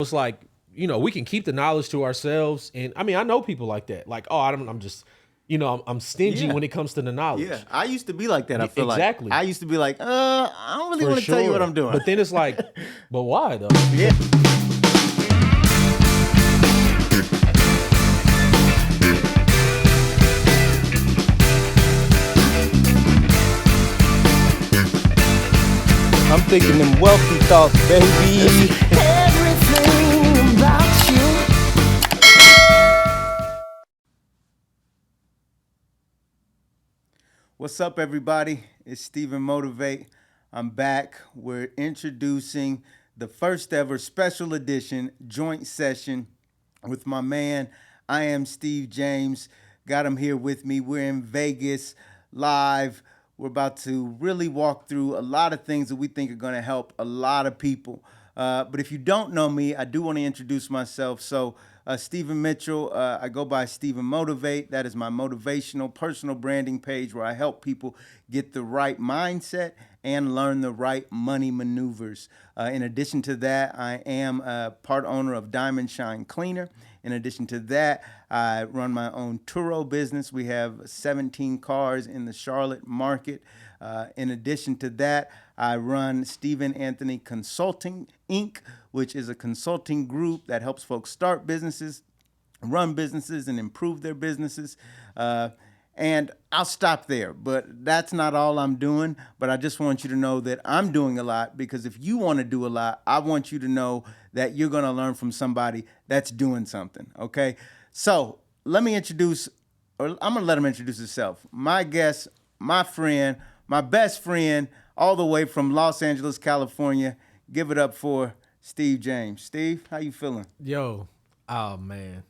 It's like, we can keep the knowledge to ourselves. And I mean, I know people like that. Like, oh, I'm just, I'm stingy Yeah. when it comes to the knowledge. Yeah, I used to be like that. I feel Exactly. like I used to be like, I don't really For want to tell you what sure. I'm doing. But then it's like, but why though? Yeah. I'm thinking them wealthy thoughts, baby. Everything about you. What's up, everybody? It's StephenMotivate. I'm back. We're introducing the first ever special edition joint session with my man. I am Steve James. Got him here with me. We're in Vegas live. We're about to really walk through a lot of things that we think are going to help a lot of people. But if you don't know me, I do want to introduce myself. So, Stephen Mitchell, I go by StephenMotivate. That is my motivational personal branding page where I help people get the right mindset and learn the right money maneuvers. In addition to that, I am a part owner of Diamond Shine Cleaner. In addition to that, I run my own TURO business. We have 17 cars in the Charlotte market. In addition to that, I run Stephen Anthony Consulting, Inc., which is a consulting group that helps folks start businesses, run businesses, and improve their businesses. And I'll stop there, but that's not all I'm doing. But I just want you to know that I'm doing a lot, because if you want to do a lot, I want you to know that you're going to learn from somebody that's doing something, okay? So let me introduce, or I'm going to let him introduce himself. My guest, my friend, my best friend, all the way from Los Angeles, California. Give it up for Steve James. Steve, how you feeling? Yo, oh man,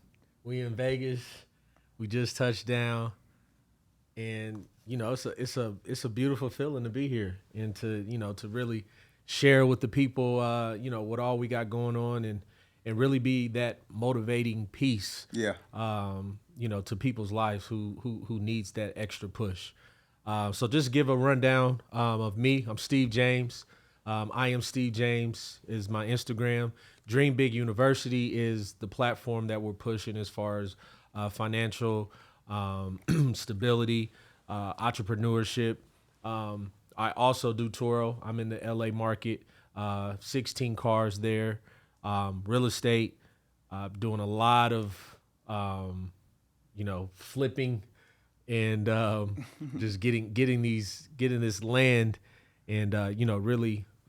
we in Vegas. We just touched down, and it's a beautiful feeling to be here and to really share with the people what all we got going on, and really be that motivating piece. Yeah. To people's lives who needs that extra push. So just give a rundown of me. I'm Steve James. I am Steve James is my Instagram. Dream Big University is the platform that we're pushing as far as financial stability, entrepreneurship. I also do TURO. I'm in the LA market, 16 cars there, real estate, doing a lot of, flipping and just getting this land and,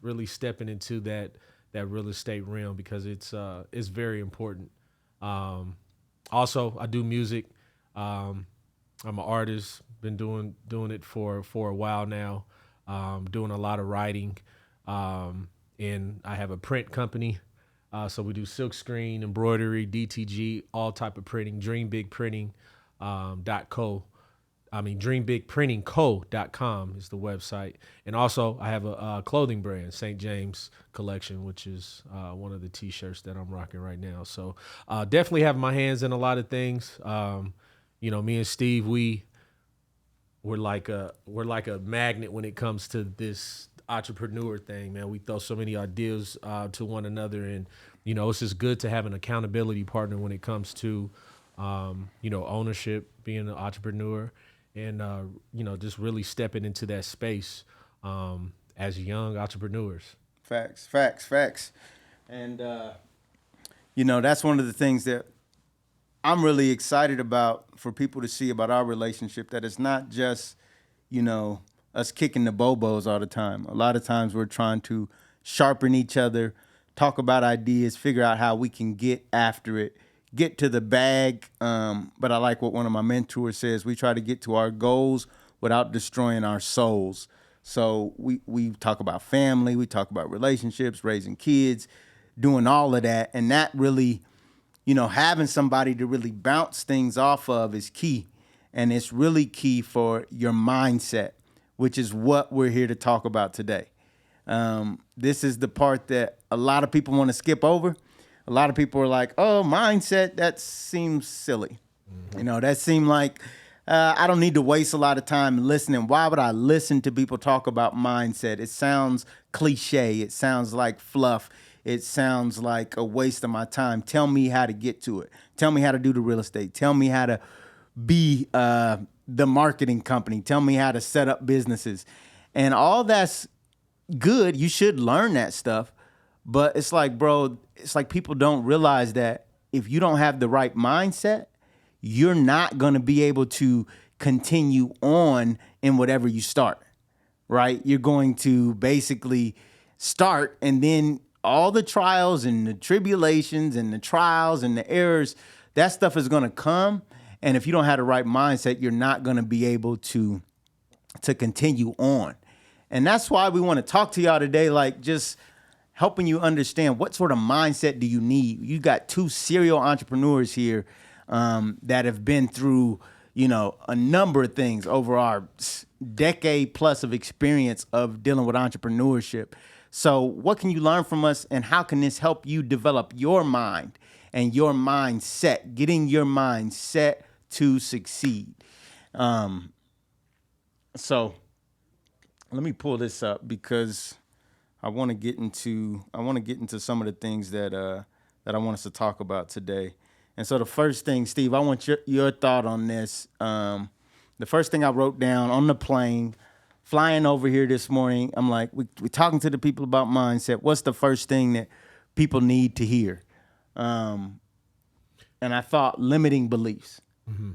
really stepping into that real estate realm, because it's very important. Also, I do music. I'm an artist. Been doing it for a while now. Doing a lot of writing, and I have a print company. So we do silkscreen, embroidery, DTG, all type of printing. DreamBigPrintingCo.com is the website. And also I have a clothing brand, St. James Collection, which is one of the t-shirts that I'm rocking right now. So definitely have my hands in a lot of things. Me and Steve, we're like a magnet when it comes to this entrepreneur thing, man. We throw so many ideas to one another, and it's just good to have an accountability partner when it comes to ownership, being an entrepreneur, and just really stepping into that space as young entrepreneurs. Facts. And that's one of the things that I'm really excited about for people to see about our relationship, that it's not just, us kicking the bobos all the time. A lot of times we're trying to sharpen each other, talk about ideas, figure out how we can get after it, get to the bag. But I like what one of my mentors says: we try to get to our goals without destroying our souls. So we talk about family, we talk about relationships, raising kids, doing all of that. And that really, having somebody to really bounce things off of is key. And it's really key for your mindset, which is what we're here to talk about today. This is the part that a lot of people want to skip over. A lot of people are like, oh, mindset, that seems silly. Mm-hmm. That seemed like I don't need to waste a lot of time listening. Why would I listen to people talk about mindset? It sounds cliche. It sounds like fluff. it sounds like a waste of my time. Tell me how to get to it. Tell me how to do the real estate. Tell me how to be the marketing company. Tell me how to set up businesses. And all that's good. You should learn that stuff. But it's like, bro, it's like people don't realize that if you don't have the right mindset, you're not going to be able to continue on in whatever you start, right? You're going to basically start, and then all the trials and the tribulations and the trials and the errors, that stuff is going to come. And if you don't have the right mindset, you're not going to be able to continue on. And that's why we want to talk to y'all today, like just helping you understand what sort of mindset do you need. You got two serial entrepreneurs here that have been through, a number of things over our decade plus of experience of dealing with entrepreneurship. So what can you learn from us, and how can this help you develop your mind and your mindset, getting your mindset to succeed? So let me pull this up because I want to get into some of the things that I want us to talk about today. And so the first thing, Steve, I want your thought on this. The first thing I wrote down on the plane, flying over here this morning, I'm like, we're talking to the people about mindset. What's the first thing that people need to hear? And I thought limiting beliefs. Mm-hmm.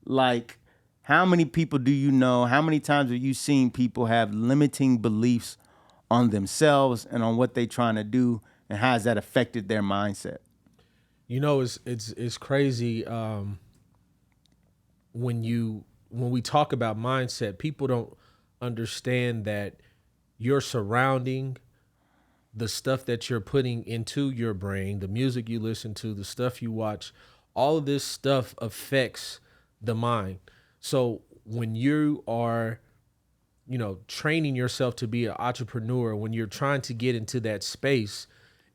Like, how many people do you know? How many times have you seen people have limiting beliefs on themselves and on what they're trying to do, and how has that affected their mindset? It's crazy when we talk about mindset, people don't understand that your surrounding, the stuff that you're putting into your brain, the music you listen to, the stuff you watch, all of this stuff affects the mind. So when you are, training yourself to be an entrepreneur, when you're trying to get into that space,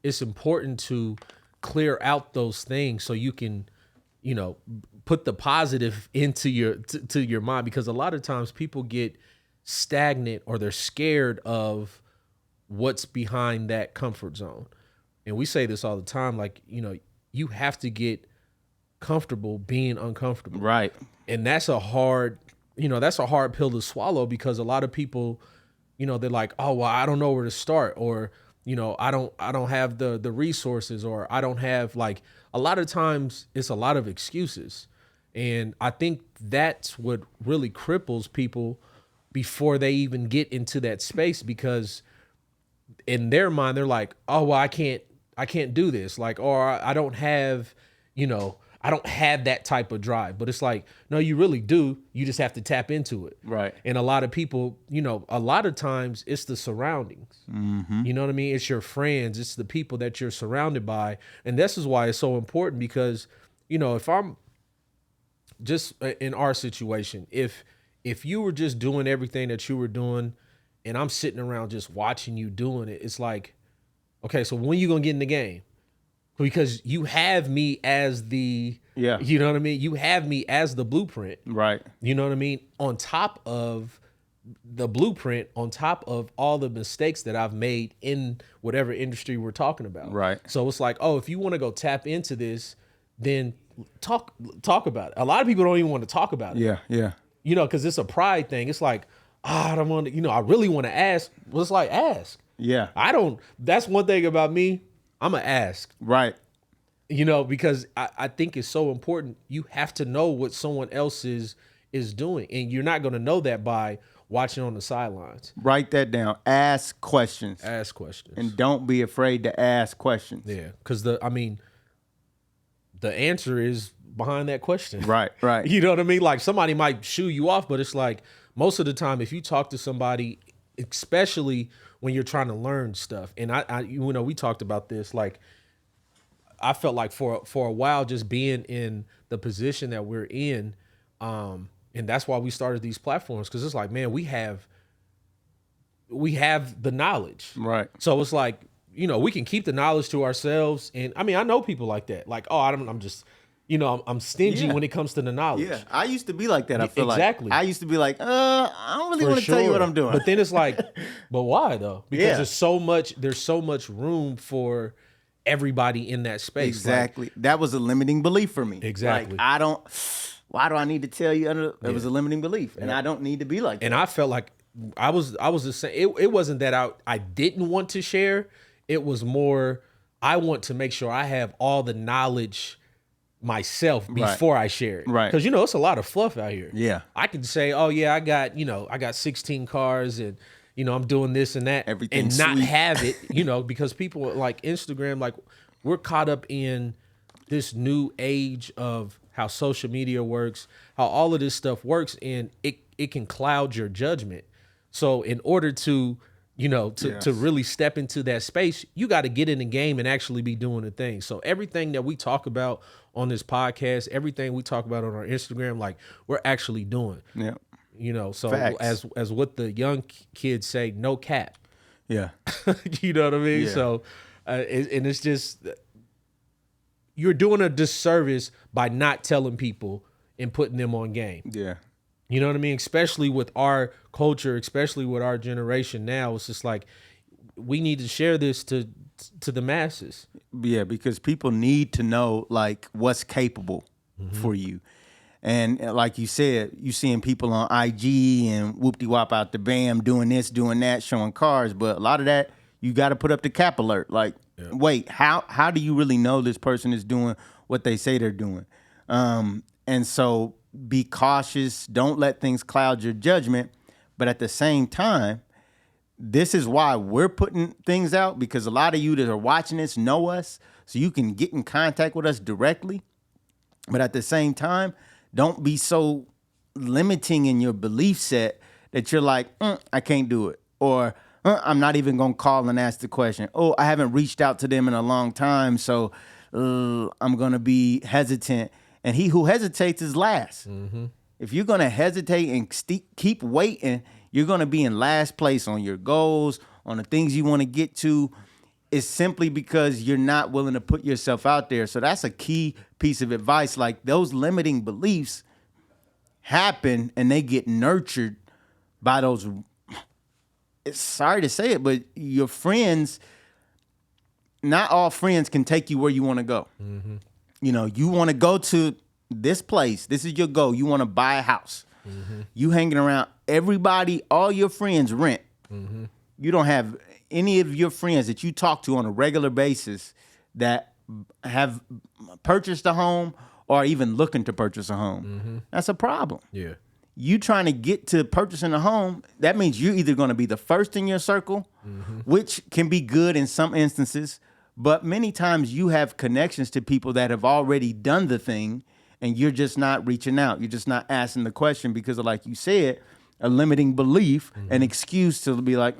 it's important to clear out those things so you can, put the positive into your mind, because a lot of times people get stagnant or they're scared of what's behind that comfort zone. And we say this all the time, like, you have to get comfortable being uncomfortable. Right. And that's a hard pill to swallow, because a lot of people, they're like, oh, well, I don't know where to start, or, I don't have the resources, or I don't have, like, a lot of times it's a lot of excuses. And I think that's what really cripples people before they even get into that space, because in their mind, they're like, oh, well, I can't do this. Like, or I don't have, I don't have that type of drive. But it's like, no, you really do. You just have to tap into it. Right. And a lot of people, a lot of times it's the surroundings. Mm-hmm. You know what I mean? It's your friends. It's the people that you're surrounded by. And this is why it's so important, because, if I'm just in our situation, if you were just doing everything that you were doing and I'm sitting around just watching you doing it, it's like, okay, so when you going to get in the game? Because you have me as the, you know what I mean? You have me as the blueprint. Right. You know what I mean? On top of the blueprint, on top of all the mistakes that I've made in whatever industry we're talking about. Right. So it's like, oh, if you want to go tap into this, then talk about it. A lot of people don't even want to talk about it. Yeah, yeah. Because it's a pride thing. It's like, I don't want to, I really want to ask. Well, it's like, ask. Yeah. That's one thing about me. I'm going to ask. Right. Because I think it's so important. You have to know what someone else is doing. And you're not going to know that by watching on the sidelines. Write that down. Ask questions. Ask questions. And don't be afraid to ask questions. Yeah. Because the answer is behind that question. Right, right. You know what I mean? Like, somebody might shoo you off, but it's like, most of the time, if you talk to somebody, especially when you're trying to learn stuff, and we talked about this, like, I felt like for a while, just being in the position that we're in, and that's why we started these platforms, because it's like, man, we have the knowledge. Right. So it's like, we can keep the knowledge to ourselves. And I mean, I know people like that. Like, oh, I'm just, I'm stingy Yeah. when it comes to the knowledge. Yeah, I used to be like that. I feel exactly. like I used to be like, I don't really For want to tell you what I'm doing. But then it's like, but why though? Because Yeah. there's so much room for everybody in that space. Exactly. That was a limiting belief for me. Exactly. Like, why do I need to tell you? It was a limiting belief, and I don't need to be like that. And I felt like I was the same. It wasn't that I didn't want to share. It was more I want to make sure I have all the knowledge myself before I share it. Right. Because it's a lot of fluff out here. Yeah. I can say, oh yeah, I got 16 cars and I'm doing this and that. Everything's and not sweet. have it, because people like Instagram, like we're caught up in this new age of how social media works, how all of this stuff works, and it can cloud your judgment. So in order to to really step into that space, you got to get in the game and actually be doing the thing. So everything that we talk about on this podcast, everything we talk about on our Instagram, like we're actually doing. Yeah. So Facts. as what the young kids say, no cap. Yeah. You know what I mean? Yeah. So and it's just you're doing a disservice by not telling people and putting them on game. Yeah. You know what I mean? Especially with our culture, especially with our generation now, it's just like we need to share this to the masses. Yeah, because people need to know like what's capable for you. And like you said, you seeing people on IG and whoop-de-wop out the bam doing this, doing that, showing cars. But a lot of that, you got to put up the cap alert. Like, wait, how do you really know this person is doing what they say they're doing? And so be cautious. Don't let things cloud your judgment. But at the same time, this is why we're putting things out, because a lot of you that are watching this know us, so you can get in contact with us directly. But at the same time, don't be so limiting in your belief set that you're like, I can't do it. Or I'm not even going to call and ask the question. Oh, I haven't reached out to them in a long time, so I'm going to be hesitant. And he who hesitates is last. Mm-hmm. If you're going to hesitate and keep waiting, you're going to be in last place on your goals, on the things you want to get to. It's simply because you're not willing to put yourself out there. So that's a key piece of advice. Like, those limiting beliefs happen and they get nurtured by those, it's sorry to say it, but your friends, not all friends can take you where you want to go. Mm-hmm. You want to go to this place. This is your goal. You want to buy a house. Mm-hmm. You hanging around everybody, all your friends rent. Mm-hmm. You don't have any of your friends that you talk to on a regular basis that have purchased a home or even looking to purchase a home. Mm-hmm. That's a problem. Yeah. You trying to get to purchasing a home, that means you're either going to be the first in your circle, which can be good in some instances, but many times you have connections to people that have already done the thing and you're just not reaching out. You're just not asking the question because of, like you said, a limiting belief, an excuse to be like,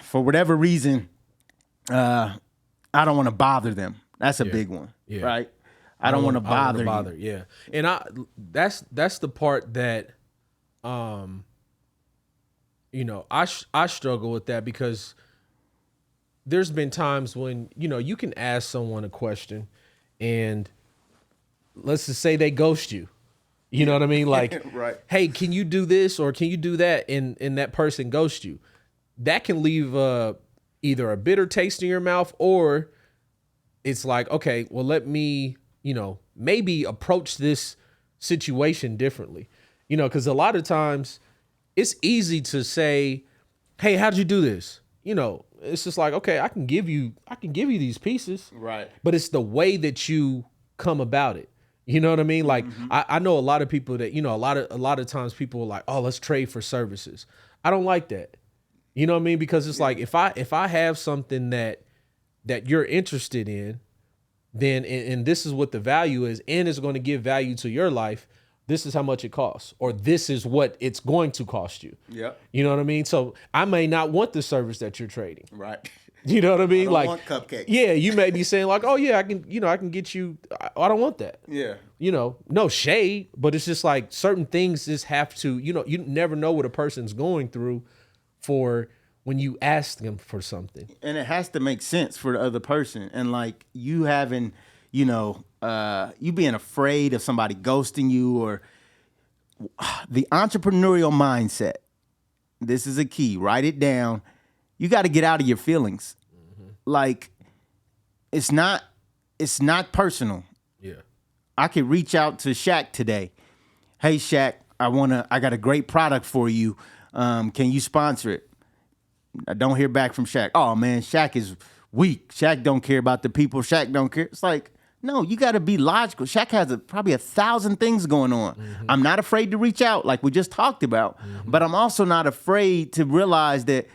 for whatever reason, I don't want to bother them. That's a big one, right? I don't want to bother you. Yeah, and that's the part that, I struggle with that, because there's been times when you can ask someone a question, and let's just say they ghost you. You know what I mean? Like, right. Hey, can you do this or can you do that? And that person ghosts you. That can leave either a bitter taste in your mouth, or it's like, okay, well, let me, maybe approach this situation differently. Because a lot of times it's easy to say, hey, how'd you do this? It's just like, okay, I can give you these pieces. Right. But it's the way that you come about it. You know what I mean? Like, I know a lot of people that, a lot of times people are like, oh, let's trade for services. I don't like that. You know what I mean? Because it's like, if I have something that you're interested in, then, and this is what the value is, and it's going to give value to your life, this is how much it costs, or this is what it's going to cost you. Yep. You know what I mean? So I may not want the service that you're trading. Right. You know what I mean? I don't want cupcakes. Yeah, you may be saying like, oh yeah, I can get you. I don't want that. Yeah. No shade, but it's just like certain things just have to, you never know what a person's going through for when you ask them for something. And it has to make sense for the other person. And like you having you being afraid of somebody ghosting you, or the entrepreneurial mindset. This is a key. Write it down. You got to get out of your feelings. Like, it's not personal. Yeah. I could reach out to Shaq today. Hey, Shaq, I got a great product for you. Can you sponsor it? I don't hear back from Shaq. Oh man, Shaq is weak. Shaq don't care about the people. Shaq don't care. It's like, no, you got to be logical. Shaq has probably 1,000 things going on. I'm not afraid to reach out, like we just talked about, but I'm also not afraid to realize that,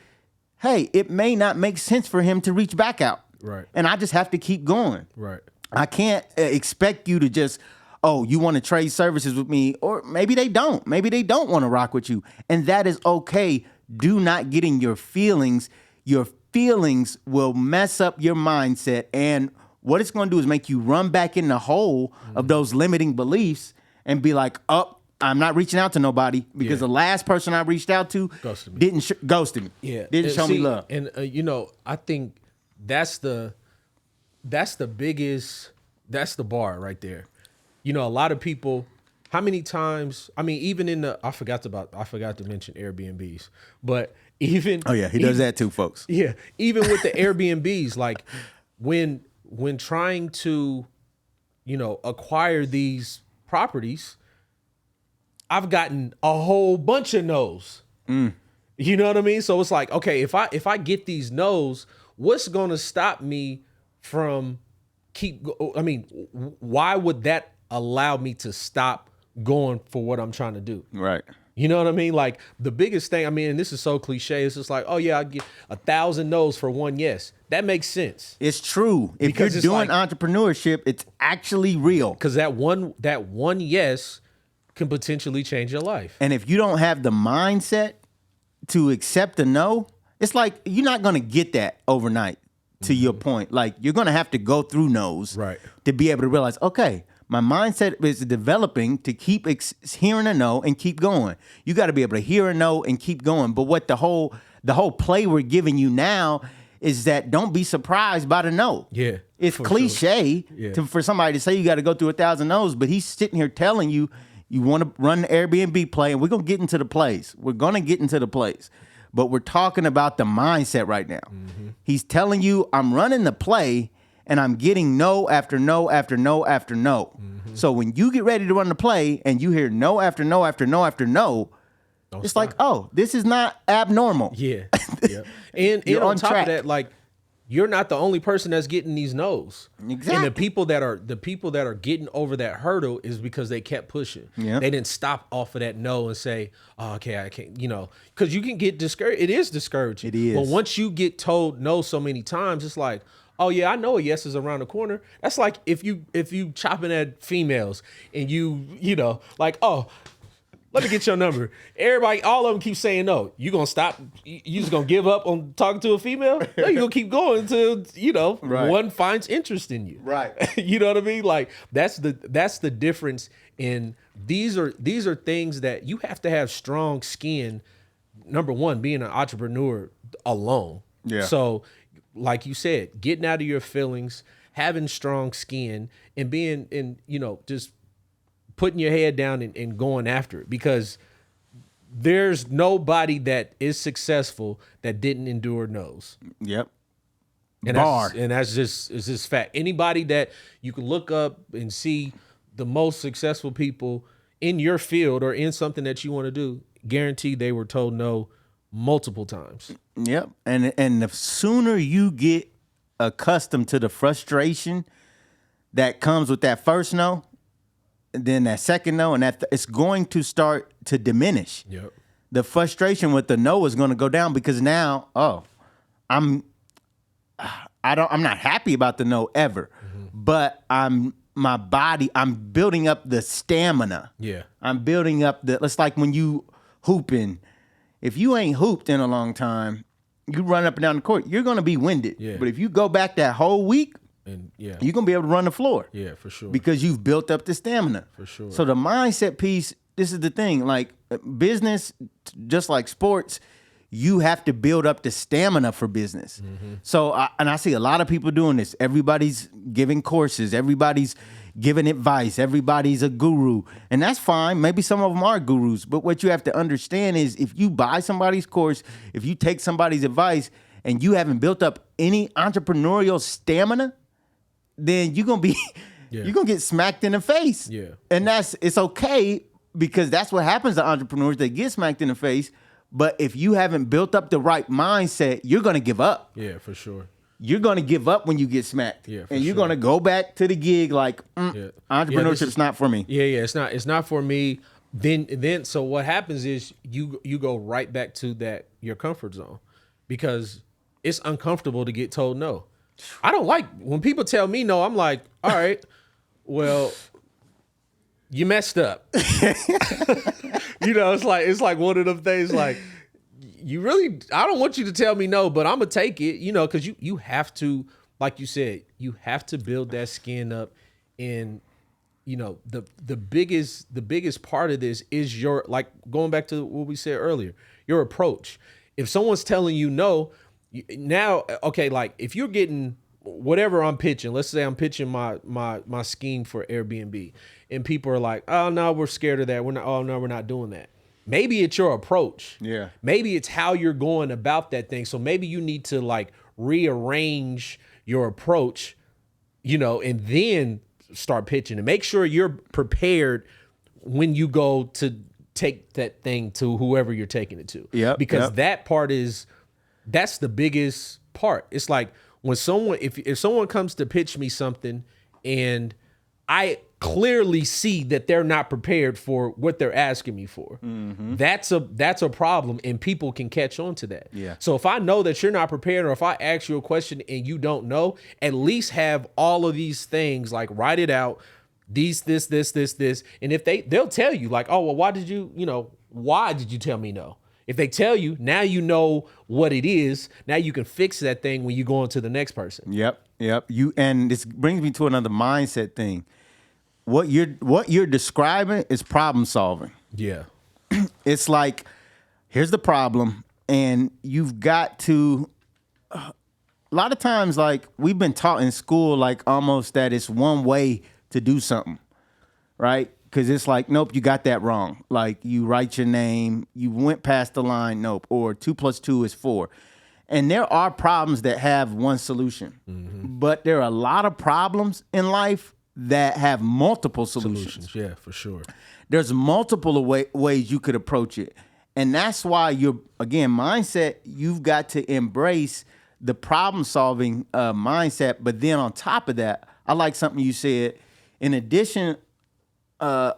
hey, it may not make sense for him to reach back out. Right. And I just have to keep going. Right. I can't expect you to just, oh, you want to trade services with me, or maybe they don't. Maybe they don't want to rock with you, and that is okay. Do not get in your feelings. Your feelings will mess up your mindset, and what it's going to do is make you run back in the hole of those limiting beliefs and be like, oh, I'm not reaching out to nobody because the last person I reached out to ghosted me. Yeah. Didn't show me love. And I think that's the biggest, that's the bar right there. A lot of people, how many times, I mean, even I forgot to mention Airbnbs, but even. Oh yeah, he does that too, folks. Yeah. Even with the Airbnbs, like when trying to, acquire these properties, I've gotten a whole bunch of no's. You know what I mean? So it's like, okay, if I get these no's, what's going to stop me from why would that allow me to stop going for what I'm trying to do? Right. You know what I mean? Like the biggest thing, and this is so cliche, it's just like, oh yeah, I get 1,000 no's for one yes. That makes sense. It's true. If Because you're doing entrepreneurship, it's actually real. Because that one yes can potentially change your life. And if you don't have the mindset to accept a no, it's like you're not going to get that overnight, to your point. Like, you're going to have to go through no's to be able to realize, okay, my mindset is developing to keep hearing a no and keep going. You got to be able to hear a no and keep going. But what the whole play we're giving you now is that don't be surprised by the no. Yeah. It's cliche for somebody to say you got to go through 1,000 no's, but he's sitting here telling you want to run the Airbnb play, and we're going to get into the plays. We're going to get into the plays. But we're talking about the mindset right now. He's telling you, I'm running the play, and I'm getting no after no after no after no. So when you get ready to run the play and you hear no after no after no after no, it's like, oh, this is not abnormal. Yeah. And on top of that, like, you're not the only person that's getting these no's. Exactly. And the people that are getting over that hurdle is because they kept pushing. Yeah. They didn't stop off of that no and say, oh, okay, I can't, because you can get discouraged. It is discouraging. It is. But once you get told no so many times, it's like, oh yeah, I know a yes is around the corner. That's like if you chopping at females and you like, oh, let me get your number. Everybody, all of them keep saying no. You gonna stop? You just gonna give up on talking to a female? No, you gonna keep going until one finds interest in you. Right. You know what I mean? Like that's the difference. In these are things that you have to have strong skin. Number one, being an entrepreneur alone. Yeah. So, like you said, getting out of your feelings, having strong skin, and being just putting your head down and going after it, because there's nobody that is successful that didn't endure no's. Yep. And that's just fact. Anybody that you can look up and see the most successful people in your field or in something that you want to do, guaranteed they were told no multiple times. Yep. And the sooner you get accustomed to the frustration that comes with that first no, then that second no, and it's going to start to diminish. Yep. The frustration with the no is going to go down, because now, I'm not happy about the no ever, but I'm building up the stamina. Yeah. I'm building up it's like when you hooping. If you ain't hooped in a long time, you run up and down the court, you're going to be winded. Yeah. But if you go back that whole week, and you're going to be able to run the floor. Yeah, for sure. Because you've built up the stamina. For sure. So the mindset piece, this is the thing, like business, just like sports, you have to build up the stamina for business. So, I see a lot of people doing this. Everybody's giving courses. Everybody's giving advice. Everybody's a guru. And that's fine. Maybe some of them are gurus. But what you have to understand is if you buy somebody's course, if you take somebody's advice and you haven't built up any entrepreneurial stamina, then you're going to be, you're going to get smacked in the face. Yeah. And it's okay because that's what happens to entrepreneurs. They get smacked in the face. But if you haven't built up the right mindset, you're going to give up. Yeah, for sure. You're going to give up when you get smacked. Yeah, and you're going to go back to the gig like, entrepreneurship's not for me. Yeah, it's not for me. Then so what happens is you go right back to your comfort zone because it's uncomfortable to get told no. I don't like when people tell me no. I'm like, all right, well, you messed up. It's like one of them things like I don't want you to tell me no, but I'm gonna take it, because you have to, like you said, you have to build that skin up. And the biggest part of this is your, like, going back to what we said earlier, your approach. If someone's telling you no, now, okay, like if you're getting whatever I'm pitching, let's say I'm pitching my scheme for Airbnb, and people are like, oh no, we're scared of that. We're not doing that. Maybe it's your approach. Yeah. Maybe it's how you're going about that thing. So maybe you need to like rearrange your approach, and then start pitching and make sure you're prepared when you go to take that thing to whoever you're taking it to. Yeah. Because that part that's the biggest part. It's like when someone, if someone comes to pitch me something and I clearly see that they're not prepared for what they're asking me for, that's a problem, and people can catch on to that. Yeah. So if I know that you're not prepared, or if I ask you a question and you don't know, at least have all of these things, like write it out, this, and if they'll tell you like, oh, well, why did you tell me no? If they tell you, now you know what it is. Now you can fix that thing when you go on to the next person. Yep. And this brings me to another mindset thing. What you're describing is problem solving. Yeah. It's like, here's the problem, and you've got to. A lot of times, like we've been taught in school, like almost that it's one way to do something, right? Because it's like, nope, you got that wrong. Like you write your name, you went past the line, nope. Or 2 + 2 is 4. And there are problems that have one solution, but there are a lot of problems in life that have multiple solutions. Yeah, for sure. There's multiple ways you could approach it. And that's why mindset, you've got to embrace the problem solving mindset. But then on top of that, I like something you said, in addition of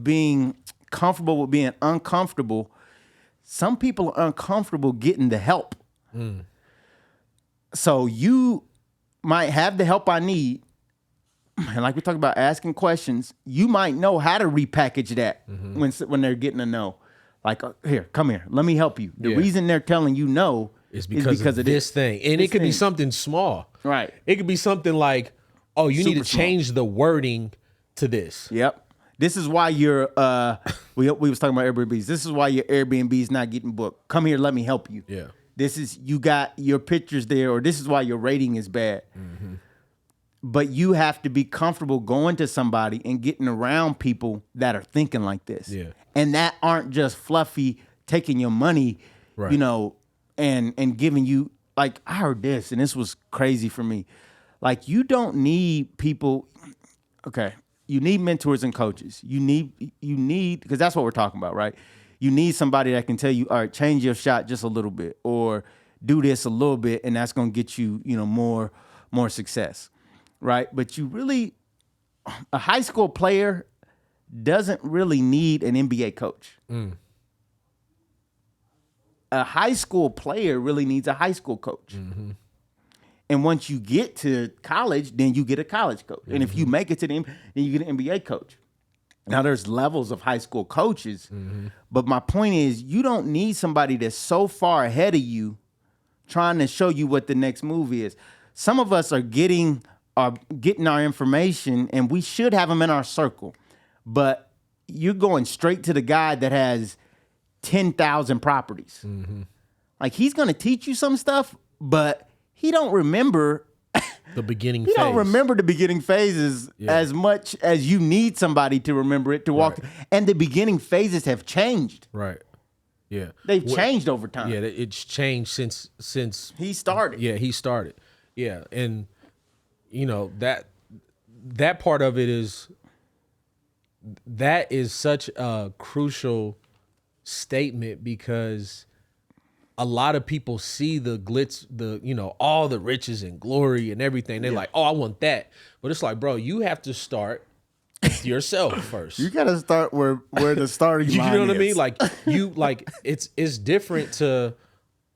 being comfortable with being uncomfortable, some people are uncomfortable getting the help. So you might have the help I need. And like we talked about asking questions, you might know how to repackage that when they're getting a no. Like, here, come here, let me help you. The reason they're telling you no is because of this thing. And it could be something small. Right. It could be something like, oh, you need to change the wording to this. Yep. This is why your we was talking about Airbnbs. This is why your Airbnb is not getting booked. Come here, let me help you. Yeah. This is, you got your pictures there, or this is why your rating is bad. But you have to be comfortable going to somebody and getting around people that are thinking like this. Yeah. And that aren't just fluffy taking your money, Right. And giving you, like, I heard this and this was crazy for me. Like, you don't need people, okay, you need mentors and coaches. You need, because that's what we're talking about, right? You need somebody that can tell you, all right, change your shot just a little bit, or do this a little bit, and that's going to get you, more success. Right. But a high school player doesn't really need an NBA coach. A high school player really needs a high school coach. And once you get to college, then you get a college coach. And if you make it to the then you get an NBA coach. Now there's levels of high school coaches, but my point is, you don't need somebody that's so far ahead of you trying to show you what the next move is. Some of us are getting our information, and we should have them in our circle, but you're going straight to the guy that has 10,000 properties. Like he's gonna teach you some stuff, but he don't remember The beginning you phase. don't remember the beginning phases as much as you need somebody to remember it to walk. And the beginning phases have changed. Right. Yeah. They've changed over time. Yeah, it's changed since He started. Yeah, he started. Yeah, and you know that part of it is such a crucial statement because a lot of people see the glitz, all the riches and glory and everything. They're like, oh, I want that. But it's like, bro, you have to start with yourself first. You gotta start where the starting You line know what is. I mean? It's different to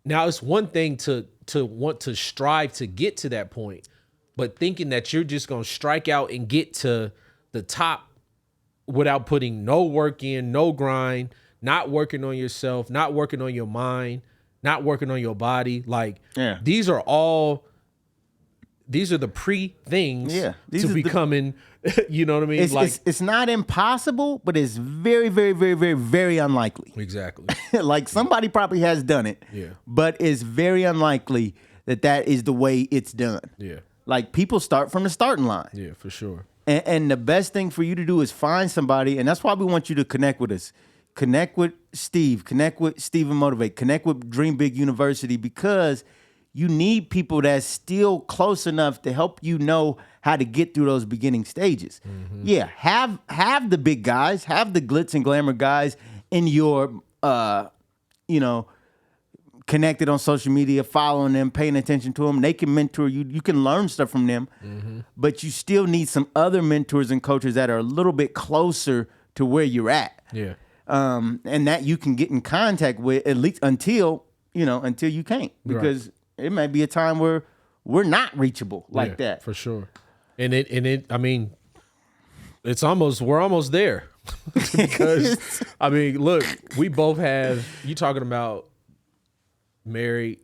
now. It's one thing to want to strive to get to that point, but thinking that you're just gonna strike out and get to the top without putting no work in, no grind, not working on yourself, not working on your mind, not working on your body. These are the pre-things to becoming, you know what I mean? It's not impossible, but it's very, very, very, very, very unlikely. Exactly. Like somebody probably has done it, but it's very unlikely that is the way it's done. Yeah. Like people start from the starting line. Yeah, for sure. And the best thing for you to do is find somebody, and that's why we want you to connect with us. Connect with Steve, connect with StephenMotivate, connect with Dream Big University, because you need people that's still close enough to help you know how to get through those beginning stages. Mm-hmm. Yeah, have the big guys, have the glitz and glamour guys in your, connected on social media, following them, paying attention to them. They can mentor you. You can learn stuff from them, but you still need some other mentors and coaches that are a little bit closer to where you're at. Yeah. And that you can get in contact with at least until you can't, because it may be a time where we're not reachable like that. For sure. And I mean, we're almost there because I mean, look, we both have, you talking about married,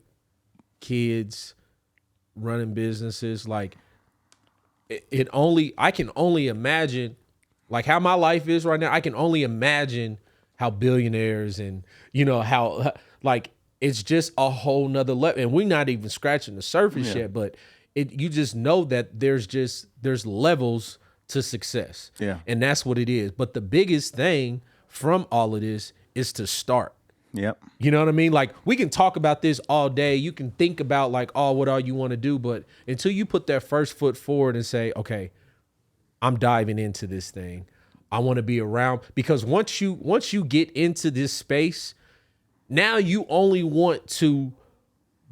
kids, running businesses. Like I can only imagine like how my life is right now. I can only imagine how billionaires and how like it's just a whole nother level, and we're not even scratching the surface yet, but you just know that there's levels to success. Yeah. And that's what it is. But the biggest thing from all of this is to start. Yep. You know what I mean? Like we can talk about this all day. You can think about like, what all you want to do, but until you put that first foot forward and say, okay, I'm diving into this thing. I want to be around, because once you get into this space, now you only want to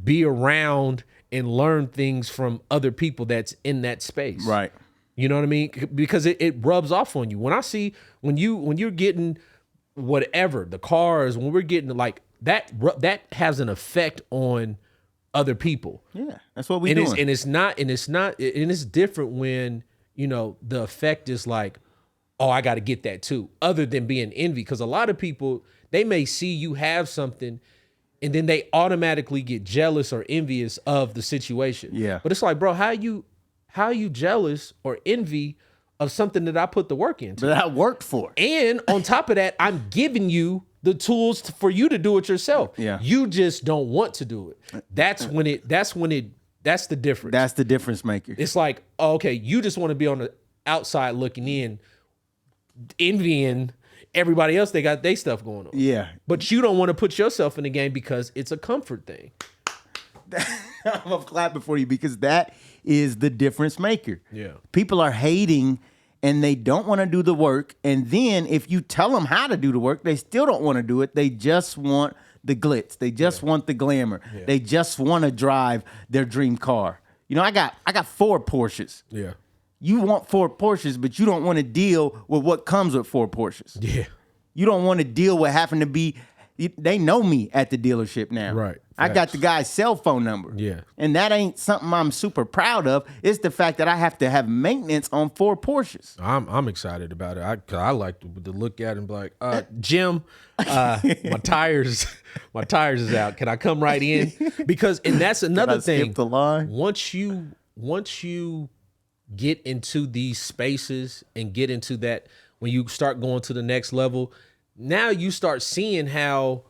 be around and learn things from other people that's in that space. Right. You know what I mean? Because it rubs off on you. When I see when you're getting whatever, the cars, when we're getting like that has an effect on other people. Yeah. That's what we doing. It's different when, the effect is like, oh, I got to get that too, other than being envy. Because a lot of people, they may see you have something and then they automatically get jealous or envious of the situation. Yeah. But it's like, bro, how are you jealous or envy of something that I put the work into? That I worked for. And on top of that, I'm giving you the tools for you to do it yourself. Yeah. You just don't want to do it. That's the difference. That's the difference maker. It's like, okay, you just want to be on the outside looking in, envying everybody else. They got their stuff going on. Yeah. But you don't want to put yourself in the game because it's a comfort thing. I'm clapping for you, because that is the difference maker. Yeah. People are hating and they don't want to do the work. And then if you tell them how to do the work, they still don't want to do it. They just want the glitz. They just want the glamour. Yeah. They just want to drive their dream car. I got 4 Porsches. Yeah. You want 4 Porsches, but you don't want to deal with what comes with 4 Porsches. Yeah. You don't want to deal with having to be, they know me at the dealership now. Right. I got the guy's cell phone number. Yeah. And that ain't something I'm super proud of. It's the fact that I have to have maintenance on 4 Porsches. I'm excited about it. I like to look at it and be like, Jim, my tires is out. Can I come right in? Because, and that's another thing. Skip the line? Once you get into these spaces and get into that, when you start going to the next level, now you start seeing how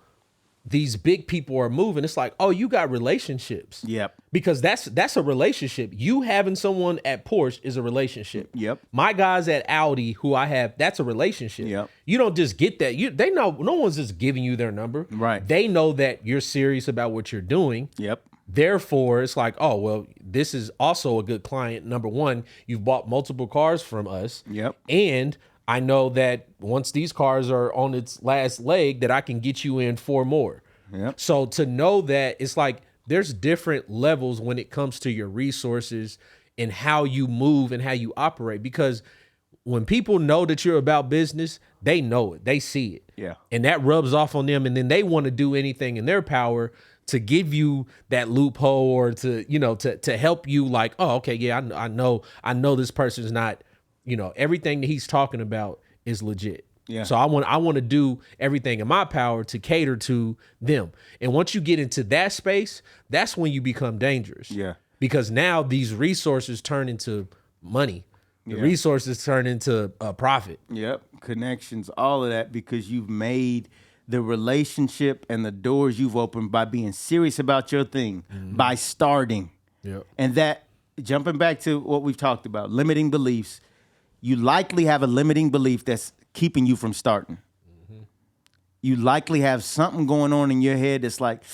these big people are moving, it's like, oh, you got relationships. Yep. Because that's a relationship. You having someone at Porsche is a relationship. Yep. My guys at Audi who I have, that's a relationship. Yep. You don't just get that. They know no one's just giving you their number. Right. They know that you're serious about what you're doing. Yep. Therefore, it's like, oh, well, this is also a good client. Number one, you've bought multiple cars from us. Yep. And I know that once these cars are on its last leg, that I can get you in 4 more. Yep. So to know that, it's like there's different levels when it comes to your resources and how you move and how you operate. Because when people know that you're about business, they know it. They see it. Yeah. And that rubs off on them. And then they want to do anything in their power to give you that loophole or to, to help you like, oh, okay, yeah, I know this person's not, everything that he's talking about is legit. Yeah. So I want to do everything in my power to cater to them. And once you get into that space, that's when you become dangerous. Yeah. Because now these resources turn into money. The resources turn into a profit. Yep. Connections, all of that, because you've made the relationship and the doors you've opened by being serious about your thing, by starting. Yep. And that, jumping back to what we've talked about, limiting beliefs, you likely have a limiting belief that's keeping you from starting. You likely have something going on in your head that's like,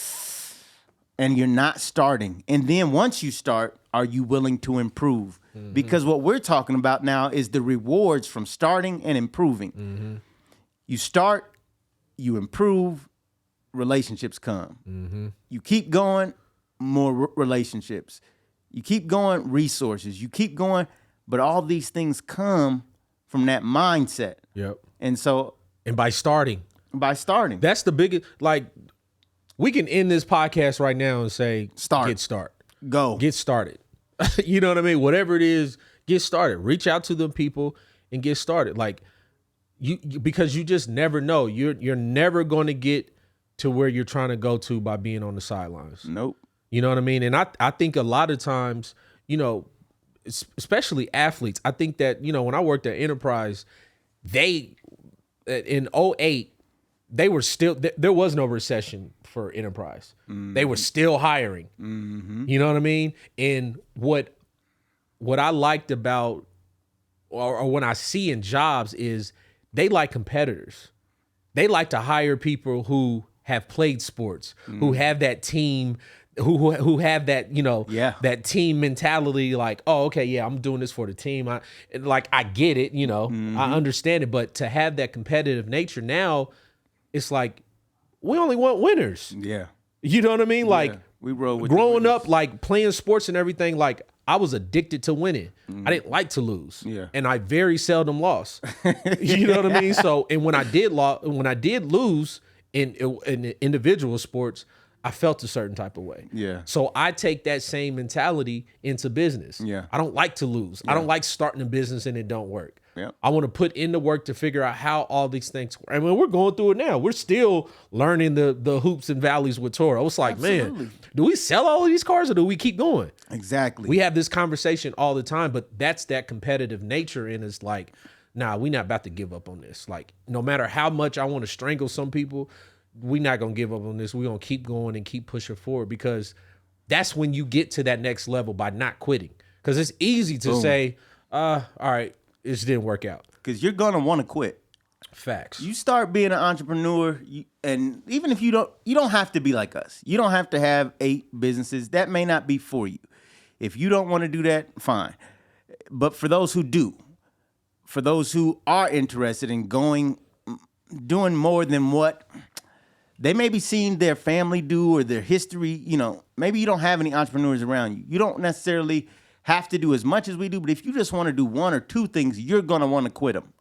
and you're not starting. And then once you start, are you willing to improve? Because what we're talking about now is the rewards from starting and improving. You start, you improve, relationships come. You keep going, more relationships. You keep going, resources. You keep going, but all these things come from that mindset. Yep. And so And by starting, that's the biggest, like, we can end this podcast right now and say, get started. You know what I mean? Whatever it is, get started. Reach out to them people and get started. Like you because you just never know. You're never going to get to where you're trying to go to by being on the sidelines. Nope. You know what I mean? And I think a lot of times, especially athletes, I think that, when I worked at Enterprise, they in '08, they were still, there was no recession for Enterprise. They were still hiring. You know what I mean? And what I liked about, or when I see in jobs, is they like competitors. They like to hire people who have played sports, who have that team, who have that, that team mentality, like, oh, okay, yeah, I'm doing this for the team. I get it, I understand it. But to have that competitive nature now, it's like, we only want winners. Yeah. You know what I mean? Like, we roll with growing up, like playing sports and everything, like I was addicted to winning. I didn't like to lose. Yeah. And I very seldom lost. You know what I mean? So, and when I did lose in individual sports, I felt a certain type of way. Yeah. So I take that same mentality into business. Yeah. I don't like to lose. I don't like starting a business and it don't work. Yeah. I want to put in the work to figure out how all these things work. I mean, we're going through it now. We're still learning the hoops and valleys with TURO. It's like, man, do we sell all of these cars or do we keep going? Exactly. We have this conversation all the time, but that's that competitive nature. And it's like, nah, we're not about to give up on this. Like, no matter how much I want to strangle some people, we're not going to give up on this. We're going to keep going and keep pushing forward, because that's when you get to that next level, by not quitting. Because it's easy to say, all right, it didn't work out. Because you're going to want to quit. Facts. You start being an entrepreneur, and even if you don't have to be like us. You don't have to have 8 businesses. That may not be for you. If you don't want to do that, fine. But for those who do, for those who are interested in doing more than what they may be seeing their family do or their history, maybe you don't have any entrepreneurs around you. You don't necessarily have to do as much as we do, but if you just want to do 1 or 2 things, you're going to want to quit them.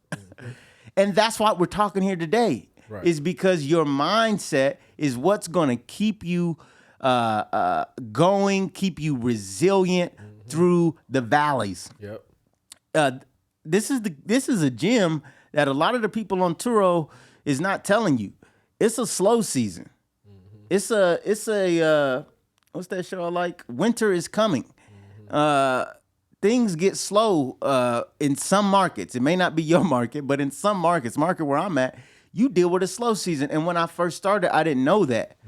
And that's why we're talking here today, is because your mindset is what's going to keep you going, keep you resilient through the valleys. Yep. This is a gem that a lot of the people on TURO is not telling you. It's a slow season. It's a what's that show I like? Winter is coming. Things get slow in some markets. It may not be your market, but in some markets, market where I'm at, you deal with a slow season. And when I first started, I didn't know that.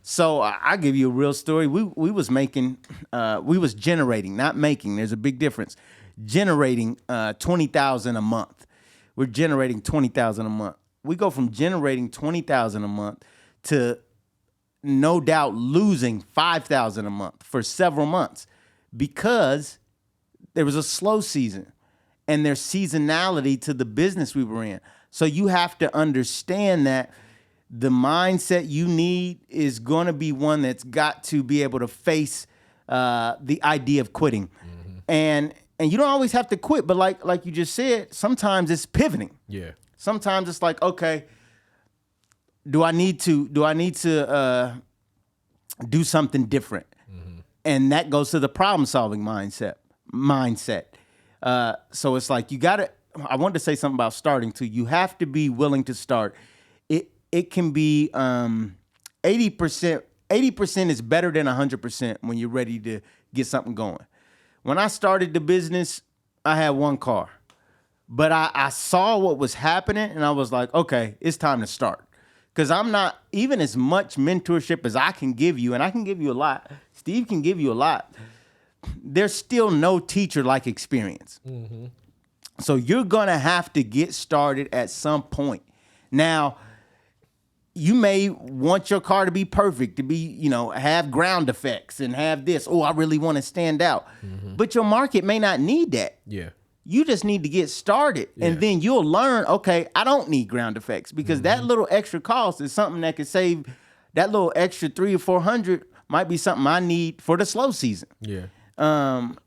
So I give you a real story. We was making, we was generating, not making. There's a big difference. Generating $20,000 a month. We're generating $20,000 a month. We go from generating $20,000 a month to no doubt losing $5,000 a month for several months because there was a slow season and there's seasonality to the business we were in. So you have to understand that the mindset you need is going to be one that's got to be able to face the idea of quitting. And you don't always have to quit, but like you just said, sometimes it's pivoting. Yeah. Sometimes it's like, okay, do I need to do something different? And that goes to the problem solving mindset. So it's like I wanted to say something about starting too. You have to be willing to start. It can be 80%. 80% is better than 100% when you're ready to get something going. When I started the business, I had one car. But I saw what was happening, and I was like, okay, it's time to start. Because I'm not, even as much mentorship as I can give you, and I can give you a lot, Steve can give you a lot, there's still no teacher like experience. So you're going to have to get started at some point. Now, you may want your car to be perfect, to be, have ground effects and have this. Oh, I really want to stand out. But your market may not need that. Yeah. You just need to get started, and then you'll learn, okay, I don't need ground effects because that little extra cost is something that could save. That little extra $300 or $400 might be something I need for the slow season. Yeah.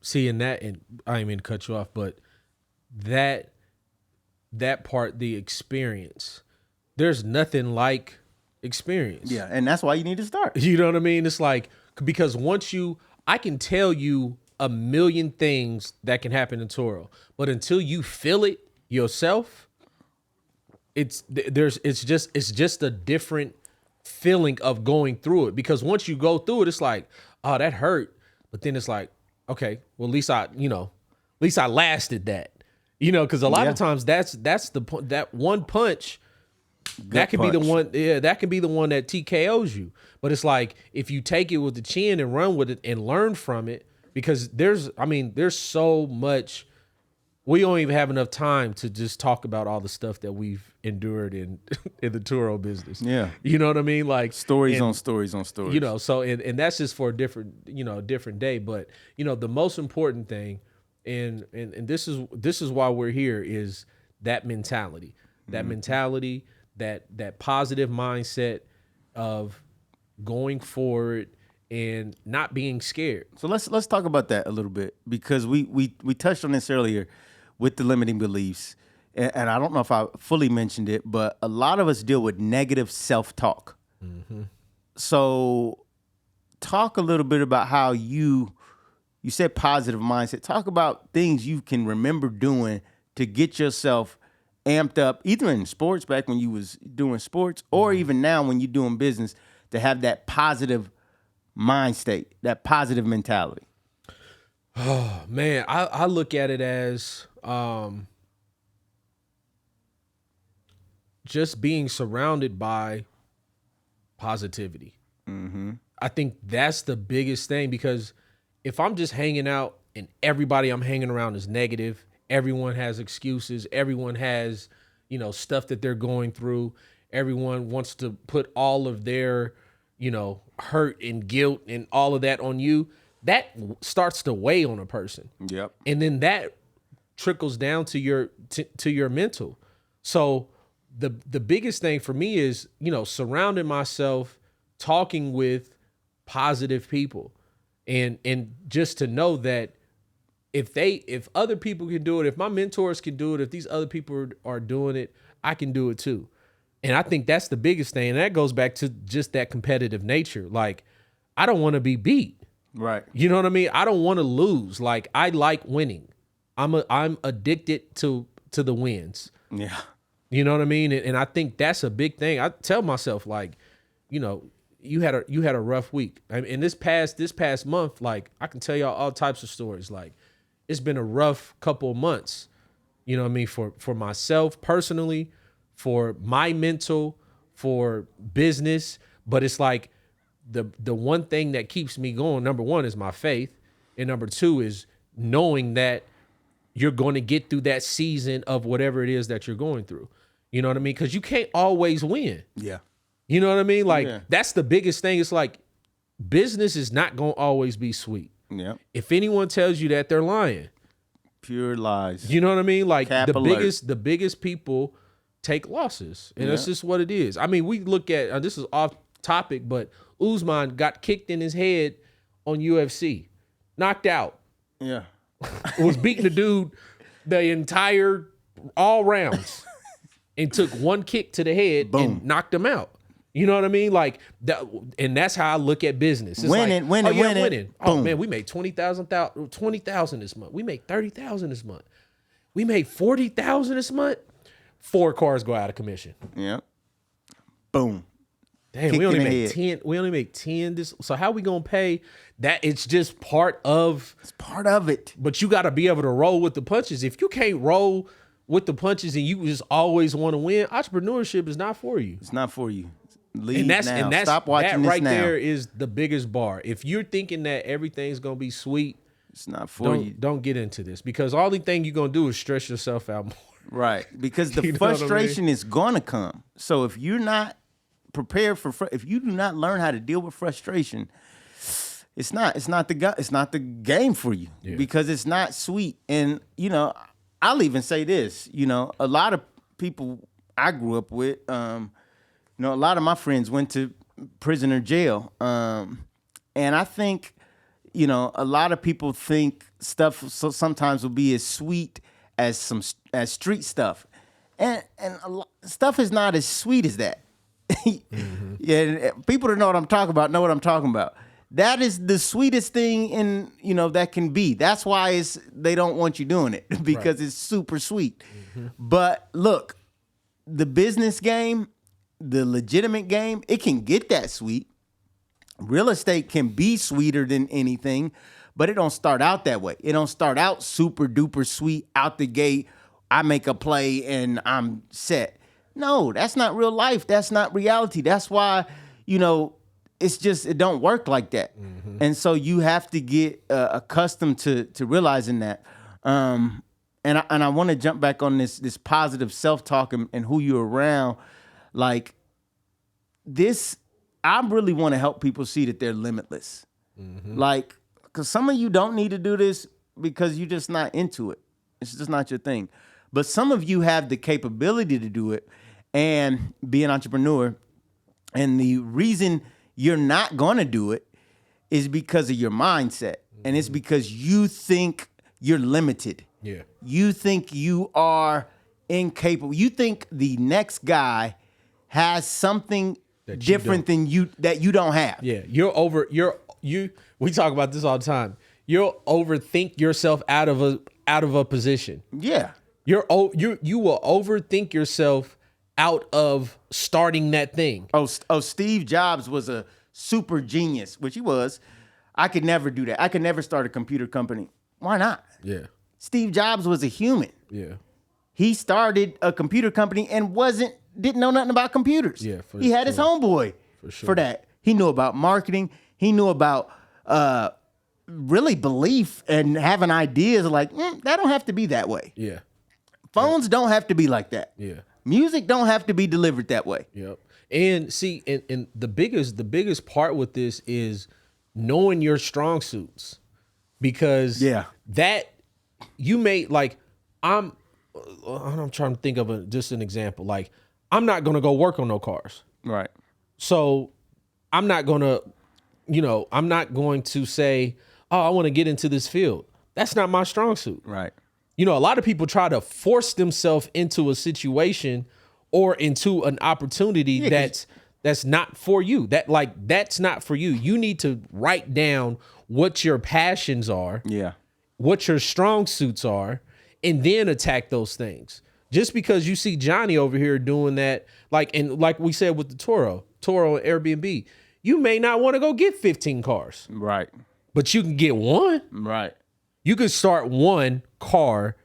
Seeing that, and I didn't mean to cut you off, but that part, the experience, there's nothing like experience. Yeah, and that's why you need to start. You know what I mean? It's like, because I can tell you a million things that can happen in TURO, but until you feel it yourself, it's just a different feeling of going through it. Because once you go through it, it's like, oh, that hurt, but then it's like, okay, well, at least I lasted that, because a lot of times that's the point. That one punch. That could be the one. Yeah, that could be the one that TKOs you. But it's like, if you take it with the chin and run with it and learn from it, because there's so much. We don't even have enough time to just talk about all the stuff that we've endured in the TURO business. Yeah, you know what I mean? Like stories on stories on stories. So and that's just for a different day. But the most important thing, and this is why we're here, is that mentality. That mentality. That positive mindset of going forward and not being scared. So let's talk about that a little bit, because we touched on this earlier with the limiting beliefs, and I don't know if I fully mentioned it, but a lot of us deal with negative self-talk. So talk a little bit about how you said positive mindset. Talk about things you can remember doing to get yourself amped up, either in sports back when you was doing sports, or even now when you're doing business, to have that positive mind state, that positive mentality. Oh man, I look at it as just being surrounded by positivity. I think that's the biggest thing, because if I'm just hanging out and everybody I'm hanging around is negative, everyone has excuses, everyone has, stuff that they're going through, everyone wants to put all of their, hurt and guilt and all of that on you, that starts to weigh on a person. Yep. And then that trickles down to your mental. So the biggest thing for me is, surrounding myself, talking with positive people, and just to know that if other people can do it, if my mentors can do it, if these other people are doing it, I can do it too. And I think that's the biggest thing. And that goes back to just that competitive nature. Like, I don't want to be beat. Right. You know what I mean? I don't want to lose. Like, I like winning. I'm addicted to the wins. Yeah. You know what I mean? And I think that's a big thing. I tell myself, like, you had a rough week. I mean, in this past month, like, I can tell y'all all types of stories. Like, it's been a rough couple of months, for myself personally, for my mental, for business. But it's like the one thing that keeps me going, number one, is my faith. And number two is knowing that you're going to get through that season of whatever it is that you're going through. You know what I mean? Because you can't always win. Yeah. You know what I mean? Like, that's the biggest thing. It's like business is not going to always be sweet. Yeah. If anyone tells you that, they're lying. Pure lies. You know what I mean? Like Cap the biggest people take losses, and that's just what it is. I mean, we look at this is off topic, but Usman got kicked in his head on UFC, knocked out. Yeah. Was beating the dude the entire all rounds, and took one kick to the head and knocked him out. You know what I mean? Like that, and that's how I look at business. It's winning. Winning. Oh Boom. man, we made 20,000 this month. We made 30,000 this month. We made 40,000 this month. 4 cars go out of commission. Yeah. Boom. Damn, we only make 10. We only make 10 this. So how we gonna pay that? It's just part of. It's part of it. But you got to be able to roll with the punches. If you can't roll with the punches and you just always want to win, entrepreneurship is not for you. It's not for you. Leave And that's now. and that's Stop watching that right this now. there is the biggest bar. If you're thinking that everything's gonna be sweet, It's not for you. don't get into this, because all the thing you're gonna do is stress yourself out more. Right. Because the You know what I mean? frustration is gonna come. So if you're not prepared for if you do not learn how to deal with frustration, it's not the game for you, because it's not sweet. And I'll even say this, a lot of people I grew up with, a lot of my friends went to prison or jail. And I think, a lot of people think stuff sometimes will be as sweet as as street stuff. And stuff is not as sweet as that. Yeah, people that know what I'm talking about know what I'm talking about. That is the sweetest thing that can be. That's why they don't want you doing it, because it's super sweet. But look, the business game, the legitimate game, it can get that sweet. Real estate can be sweeter than anything, but it don't start out that way. It don't start out super duper sweet out the gate. I make a play and I'm set. No, that's not real life. That's not reality. That's why, it don't work like that. And so you have to get accustomed to realizing that. And I want to jump back on this positive self-talk and who you're around. Like this, I really want to help people see that they're limitless. Like, because some of you don't need to do this because you're just not into it. It's just not your thing. But some of you have the capability to do it and be an entrepreneur. And the reason you're not going to do it is because of your mindset. And it's because you think you're limited. Yeah. You think you are incapable. You think the next guy has something different than you that you don't have. Yeah. We talk about this all the time. You'll overthink yourself out of a position. Yeah. You will overthink yourself out of starting that thing. Oh, Steve Jobs was a super genius, which he was. I could never do that. I could never start a computer company. Why not? Yeah. Steve Jobs was a human. Yeah. He started a computer company and didn't know nothing about computers. Yeah, he had his homeboy for that. He knew about marketing. He knew about really belief and having ideas like, that don't have to be that way. Yeah. Phones don't have to be like that. Yeah. Music don't have to be delivered that way. Yep. And see, and the biggest part with this is knowing your strong suits, because that you may like. I'm trying to think of just an example. Like, I'm not gonna go work on no cars. Right. So I'm not gonna, I'm not going to say, oh, I want to get into this field. That's not my strong suit. Right. A lot of people try to force themselves into a situation or into an opportunity that's not for you. That's not for you. You need to write down what your passions are, what your strong suits are, and then attack those things. Just because you see Johnny over here doing that, like we said with the TURO and Airbnb, you may not want to go get 15 cars. Right. But you can get one. Right. You could start one car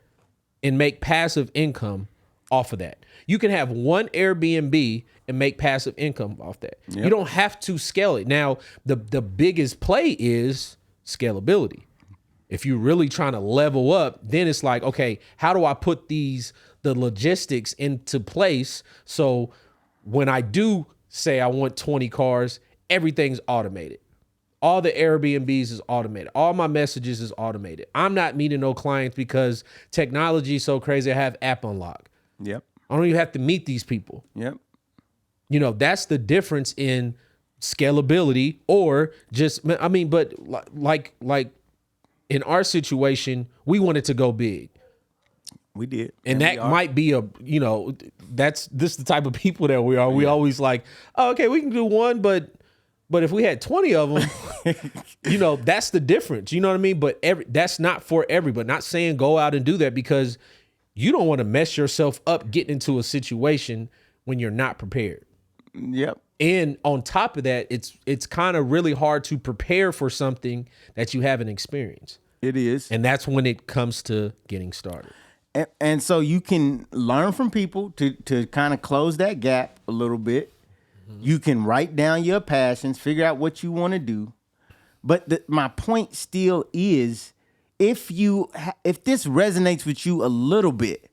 and make passive income off of that. You can have one Airbnb and make passive income off that. You don't have to scale it. Now, the biggest play is scalability. If you're really trying to level up, then it's like, okay, how do I put the logistics into place so when I do say I want 20 cars, everything's automated. All the Airbnbs is automated. All my messages is automated. I'm not meeting no clients because technology is so crazy. I have app unlock. Yep. I don't even have to meet these people. Yep. You know, that's the difference in scalability or just, I mean, but like in our situation, we wanted to go big. We did. And that might be this is the type of people that we are. We always like, oh, okay, we can do one, but if we had 20 of them, that's the difference. You know what I mean? But that's not for everybody. Not saying go out and do that because you don't want to mess yourself up getting into a situation when you're not prepared. Yep. And on top of that, it's kind of really hard to prepare for something that you haven't experienced. It is. And that's when it comes to getting started. And so you can learn from people to kind of close that gap a little bit. Mm-hmm. You can write down your passions, figure out what you want to do. But my point still is, if this resonates with you a little bit,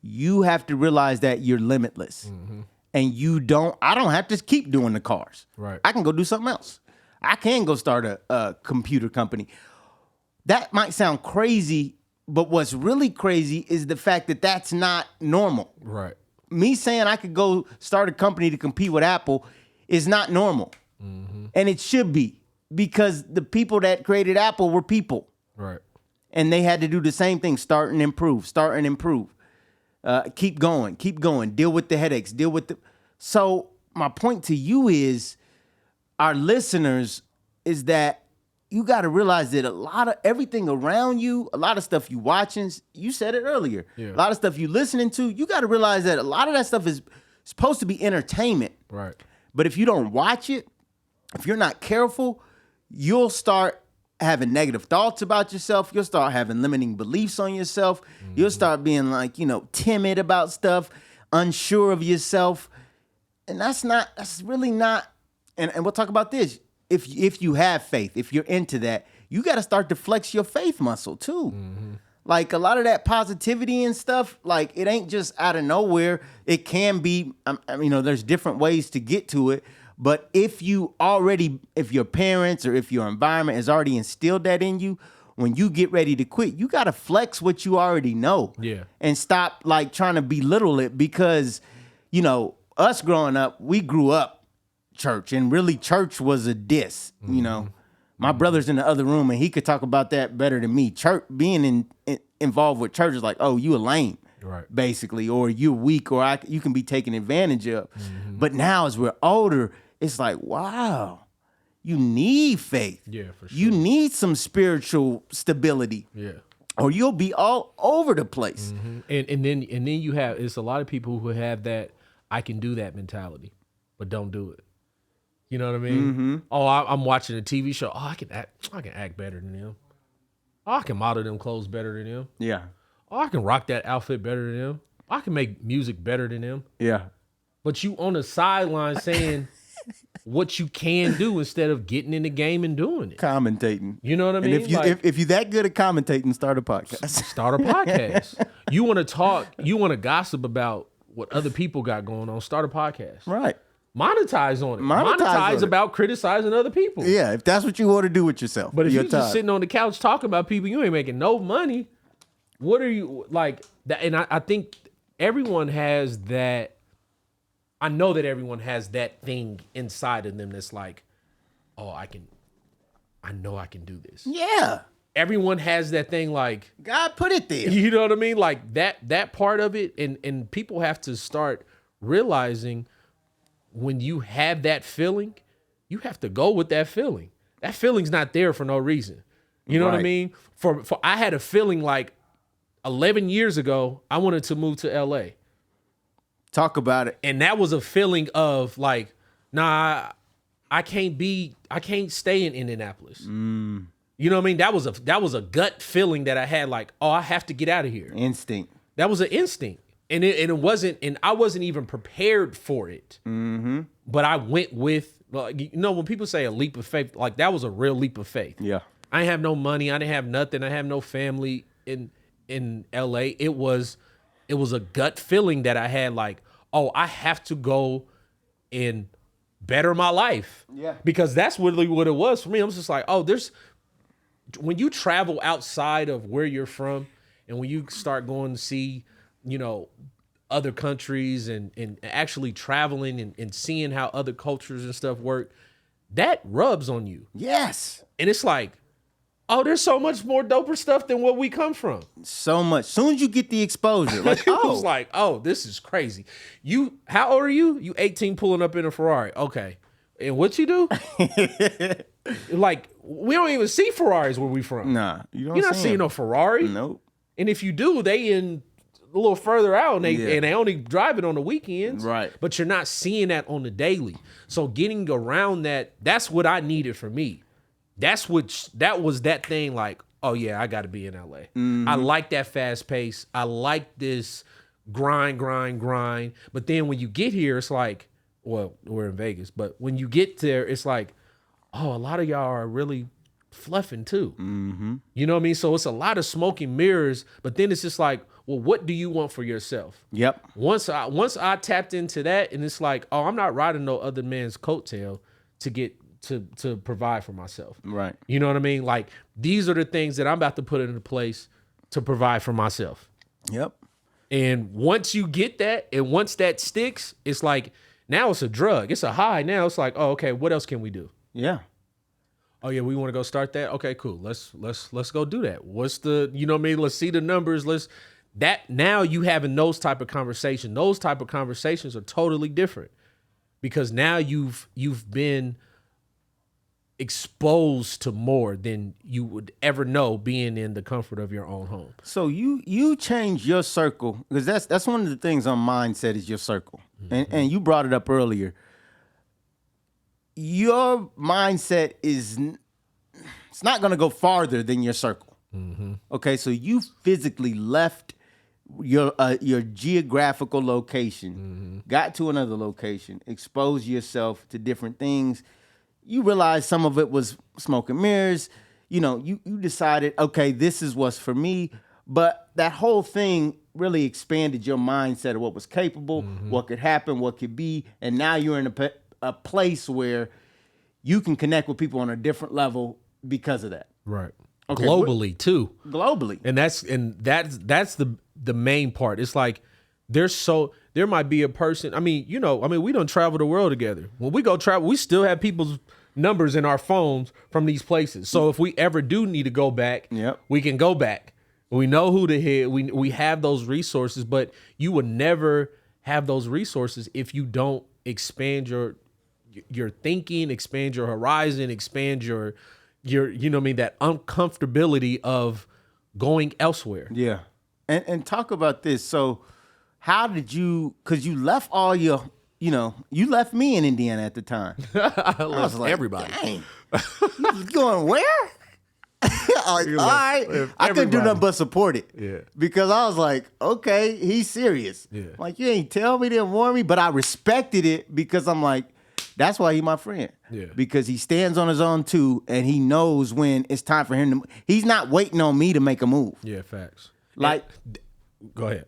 you have to realize that you're limitless. Mm-hmm. And I don't have to keep doing the cars. Right. I can go do something else. I can go start a computer company. That might sound crazy, but what's really crazy is the fact that that's not normal. Right. Me saying I could go start a company to compete with Apple is not normal. Mm-hmm. And it should be, because the people that created Apple were people. Right. And they had to do the same thing, start and improve. Keep going, deal with the headaches, So my point to you is, our listeners, is that you got to realize that a lot of everything around you, a lot of stuff you watching, you said it earlier, a lot of stuff you listening to, you got to realize that a lot of that stuff is supposed to be entertainment. Right. But if you don't watch it, if you're not careful, you'll start having negative thoughts about yourself. You'll start having limiting beliefs on yourself. Mm-hmm. You'll start being like, timid about stuff, unsure of yourself. And that's really not, and we'll talk about this. If you have faith, if you're into that, you got to start to flex your faith muscle too. Mm-hmm. Like a lot of that positivity and stuff, like it ain't just out of nowhere. It can be, there's different ways to get to it. But if your parents or if your environment has already instilled that in you, when you get ready to quit, you got to flex what you already know. Yeah. And stop like trying to belittle it, because, us growing up, we grew up church, and really church was a diss. Mm-hmm. My brother's in the other room and he could talk about that better than me. Church, being involved with church is like, oh, you a lame. Right. Basically, or you're weak, or you can be taken advantage of. Mm-hmm. But now as we're older, it's like, wow, you need faith. Yeah, for sure. You need some spiritual stability. Yeah. Or you'll be all over the place. Mm-hmm. And then you have, it's a lot of people who have that I can do that mentality, but don't do it. You know what I mean? Mm-hmm. Oh, I'm watching a TV show. Oh, I can act better than them. Oh, I can model them clothes better than them. Yeah. Oh, I can rock that outfit better than them. I can make music better than them. Yeah. But you on the sideline saying what you can do instead of getting in the game and doing it. Commentating. You know what I mean? And if you're that good at commentating, start a podcast. Start a podcast. You want to talk, you want to gossip about what other people got going on, start a podcast. Right. Monetize on it. Monetize about criticizing other people. Yeah, if that's what you want to do with yourself. But if you're just sitting on the couch talking about people, you ain't making no money. What are you like that? And I think everyone has that. I know that everyone has that thing inside of them that's like, oh, I know I can do this. Yeah. Everyone has that thing, like God put it there. You know what I mean? Like that part of it, and people have to start realizing when you have that feeling, you have to go with that feeling. That feeling's not there for no reason. You know what I mean? For I had a feeling like 11 years ago, I wanted to move to LA. Talk about it. And that was a feeling of like, nah, I can't stay in Indianapolis. Mm. You know what I mean? That was a gut feeling that I had, like, oh, I have to get out of here. Instinct. That was an instinct. And it wasn't, and I wasn't even prepared for it. Mm-hmm. But I went with, like, you know, when people say a leap of faith, like that was a real leap of faith. Yeah. I didn't have no money. I didn't have nothing. I have no family in LA. It was a gut feeling that I had, like, oh, I have to go and better my life. Yeah. Because that's really what it was for me. I was just like, oh, when you travel outside of where you're from and when you start going to see, you know, other countries and actually traveling and seeing how other cultures and stuff work, that rubs on you. Yes. And it's like, oh, there's so much more doper stuff than what we come from. So much. Soon as you get the exposure, like, It was like, oh, this is crazy. How old are you? You 18 pulling up in a Ferrari. Okay. And what you do? Like, we don't even see Ferraris where we from. Nah, you're You're not seeing no Ferrari. Nope. And if you do, they in a little further out, and they only drive it on the weekends. Right. But you're not seeing that on the daily. So getting around that's what I needed for me. That was that thing, like, oh yeah, I got to be in LA. I like that fast pace. I like this grind. But then when you get here, it's like, well, we're in Vegas, but when you get there, it's like, oh, a lot of y'all are really fluffing too. Mm-hmm. You know what I mean? So it's a lot of smoke and mirrors, but then it's just like, well, what do you want for yourself? Yep. Once I tapped into that, and it's like, oh, I'm not riding no other man's coattail to get to provide for myself. Right. You know what I mean? Like, these are the things that I'm about to put into place to provide for myself. Yep. And once you get that, and once that sticks, it's like, now it's a drug. It's a high. Now it's like, oh, okay, what else can we do? Yeah. Oh yeah, we want to go start that. Okay, cool. Let's go do that. What's the, you know what I mean? Let's see the numbers. Now you having those type of conversation. Those type of conversations are totally different because now you've been exposed to more than you would ever know being in the comfort of your own home. So you change your circle, because that's one of the things on mindset is your circle. Mm-hmm. And you brought it up earlier. Your mindset it's not going to go farther than your circle. Mm-hmm. Okay, so you physically left your geographical location, got to another location, exposed yourself to different things. You realize some of it was smoke and mirrors. You know, you decided, okay, this is what's for me. But that whole thing really expanded your mindset of what was capable, what could happen, what could be. And now you're in a place where you can connect with people on a different level because of that. Right. Okay, globally too. Globally. And that's the main part. It's like there might be a person, we don't travel the world together. When we go travel, we still have people's numbers in our phones from these places. So if we ever do need to go back, we can go back. We know who to hit. We have those resources, but you would never have those resources if you don't expand your thinking, expand your horizon, expand your you know what I mean, that uncomfortability of going elsewhere. Yeah. And talk about this. So how did you, because you left all your, you left me in Indiana at the time. I was like, everybody. Dang, you going where? All right. I couldn't do nothing but support it. Yeah. Because I was like, okay, he's serious. Yeah. Like, you ain't tell me, didn't warn me, but I respected it because I'm like, that's why he's my friend. Yeah. Because he stands on his own too, and he knows when it's time for him to. He's not waiting on me to make a move. Yeah, facts. Like, go ahead.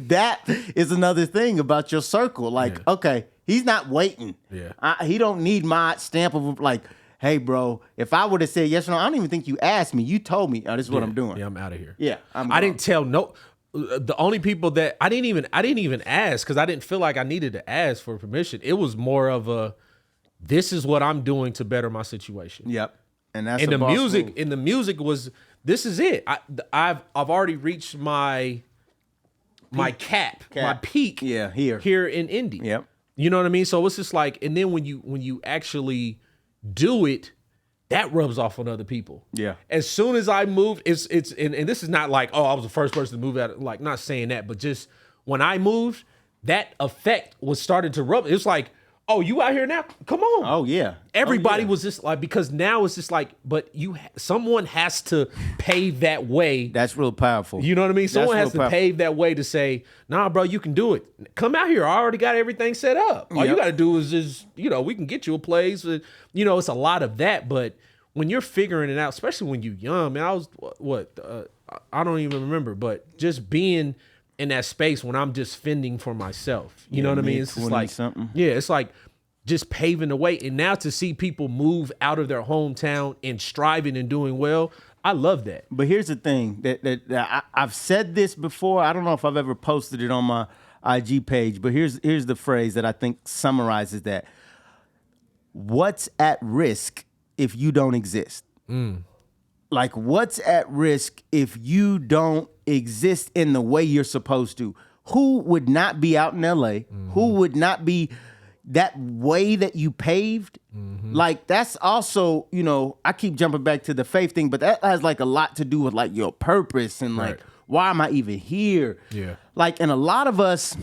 That is another thing about your circle. Like, okay, he's not waiting. Yeah. He don't need my stamp of like, hey, bro, if I would have said yes or no, I don't even think you asked me. You told me, oh, this is what I'm doing. Yeah, I'm out of here. Yeah, I didn't tell no. The only people that I didn't even ask because I didn't feel like I needed to ask for permission. It was more of this is what I'm doing to better my situation. Yep. And that's the music was, this is it. I've already reached my cap, my peak. Yeah, here in Indy. Yep. You know what I mean? So it's just like, and then when you actually do it, that rubs off on other people. Yeah. As soon as I moved, it's and this is not like, oh, I was the first person to move out. Like, not saying that, but just when I moved, that effect was started to rub. It's like, Oh, you out here now? Come on. Oh yeah. Everybody Oh, yeah. was just like, because now it's just like, but someone has to pave that way. That's real powerful. You know what I mean? Someone real has to powerful. pave that way to say, nah, bro, you can do it. Come out here. I already got everything set up. All you Yep. got to do is just, we can get you a place. It's a lot of that. But when you're figuring it out, especially when you're young, man, I was, I don't even remember, but just being in that space when I'm just fending for myself. You know what I mean? It's just like, something. yeah, it's like just paving the way. And now to see people move out of their hometown and striving and doing well, I love that. But here's the thing that I've said this before. I don't know if I've ever posted it on my IG page, but here's the phrase that I think summarizes that. What's at risk if you don't exist? Like, what's at risk if you don't exist in the way you're supposed to? Who would not be out in LA? Who would not be that way that you paved? Like, that's also, I keep jumping back to the faith thing, but that has like a lot to do with like your purpose and like, Right. why am I even here? Yeah. Like, and a lot of us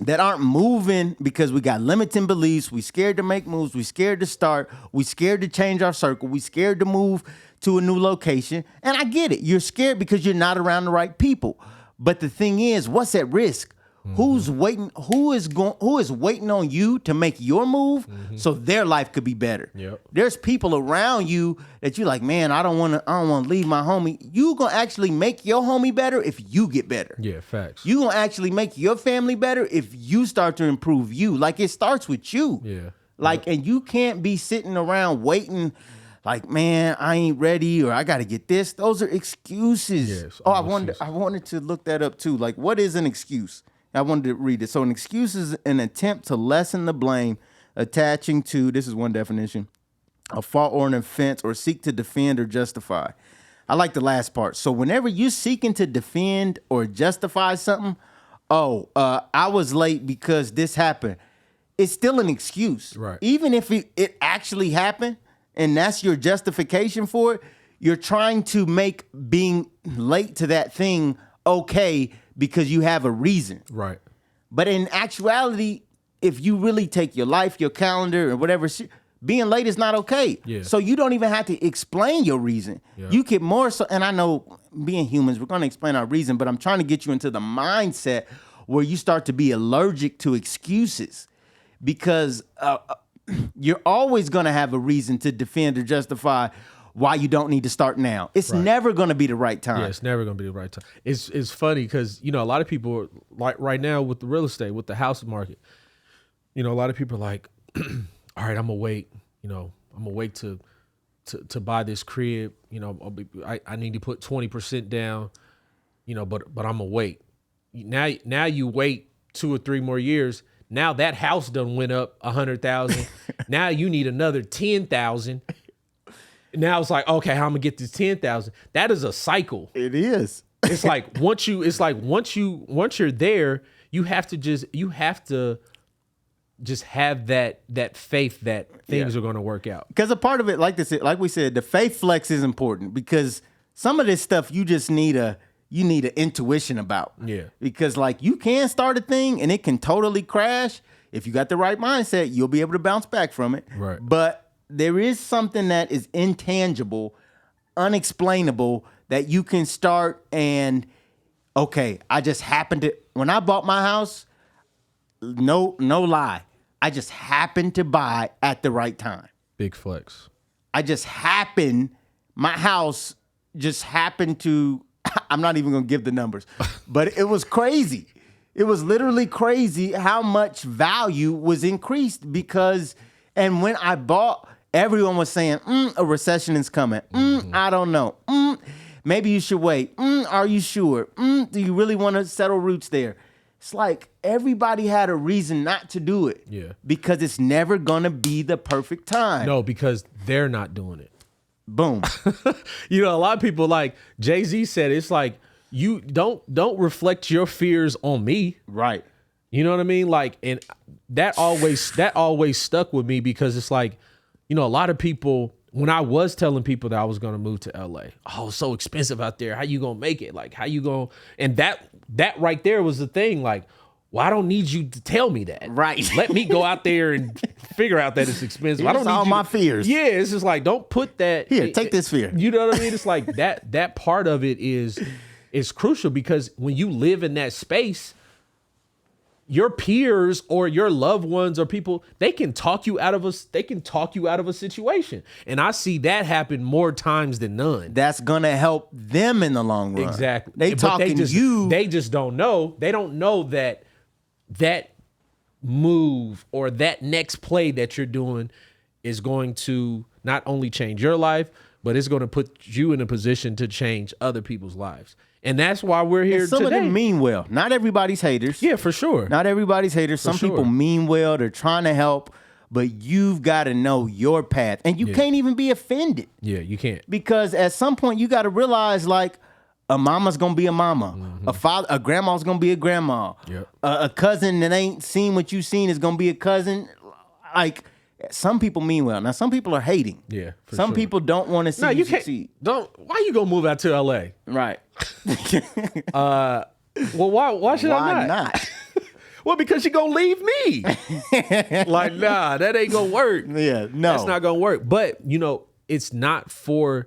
that aren't moving because we got limiting beliefs, we scared to make moves, we scared to start, we scared to change our circle, we scared to move to a new location. And I get it. You're scared because you're not around the right people. But the thing is, what's at risk? Who's waiting? Who is waiting on you to make your move so their life could be better? Yep. There's people around you that you're like, man, I don't want to leave my homie. You gonna actually make your homie better if you get better. Yeah, facts. You gonna actually make your family better if you start to improve you. Like, it starts with you. Yeah. Like, and you can't be sitting around waiting like, man, I ain't ready, or I got to get this. Those are excuses. Yes, I all wanted to look that up too. Like, what is an excuse? I wanted to read it. So an excuse is an attempt to lessen the blame attaching to, this is one definition, a fault or an offense, or seek to defend or justify. I like the last part. So whenever you're seeking to defend or justify something, I was late because this happened. It's still an excuse. Right. Even if it actually happened and that's your justification for it, you're trying to make being late to that thing okay because you have a reason. Right. But in actuality, if you really take your life, your calendar, or whatever, being late is not okay. Yeah. So you don't even have to explain your reason. Yeah. You get more so, and I know being humans, we're going to explain our reason, but I'm trying to get you into the mindset where you start to be allergic to excuses, because you're always going to have a reason to defend or justify why you don't need to start now. It's Right. never going to be the right time. Yeah, it's never gonna be the right time. It's funny because a lot of people are, like right now with the real estate, with the house market, a lot of people are like, all right, I'm gonna wait. I'm gonna wait to buy this crib. I need to put 20% down. But I'm gonna wait. Now you wait 2 or 3 more years. Now that house done went up 100,000. Now you need another 10,000. Now it's like, okay, how I'm gonna get this 10,000? That is a cycle. It is. It's like once you're there, you have to just have that faith that things are gonna work out. Because a part of it, like we said, the faith flex is important, because some of this stuff you just need an intuition about. Yeah. Because like, you can start a thing and it can totally crash. If you got the right mindset, you'll be able to bounce back from it. Right. But there is something that is intangible, unexplainable, that you can start and, okay, I just happened to, when I bought my house, no lie, I just happened to buy at the right time. Big flex. My house just happened to, I'm not even gonna give the numbers, but it was crazy. It was literally crazy how much value was increased because, and when I bought, everyone was saying, a recession is coming. I don't know. Maybe you should wait. Are you sure? Do you really want to settle roots there? It's like everybody had a reason not to do it. Yeah. Because it's never gonna be the perfect time. No, because they're not doing it. Boom. A lot of people, like Jay-Z said, it's like, you don't reflect your fears on me. Right. You know what I mean? Like, and that always stuck with me, because it's like, a lot of people, when I was telling people that I was going to move to LA, oh, it's so expensive out there. How you going to make it? Like, how you going? And that right there was the thing. Like, well, I don't need you to tell me that. Right. Let me go out there and figure out that it's expensive. I Here's don't need all you my to- fears. Yeah, it's just like, don't put that. Here, take this fear. You know what I mean? It's like that part of it is crucial, because when you live in that space, your peers or your loved ones or people, they can talk you out of a situation. And I see that happen more times than none. That's gonna help them in the long run. Exactly. They But talking you. They just don't know. They don't know that move or that next play that you're doing is going to not only change your life, but it's going to put you in a position to change other people's lives. And that's why we're here Some today. of them mean well. Not everybody's haters. Yeah, for sure. Not everybody's haters. Some sure. people mean well. They're trying to help, but you've got to know your path, and you can't even be offended, Yeah, you can't. because at some point you got to realize, like, a mama's gonna be a mama, a grandma's gonna be a grandma, Yep. a cousin that ain't seen what you seen is gonna be a cousin. Like, some people mean well. Now some people are hating. Yeah, for some sure. people don't want to see No, you you can't. succeed. Why you gonna move out to LA? Right? Well, why should Why I not? not? Well, because you're gonna leave me. Like, nah, that ain't gonna work. Yeah, no, That's not gonna work. But it's not for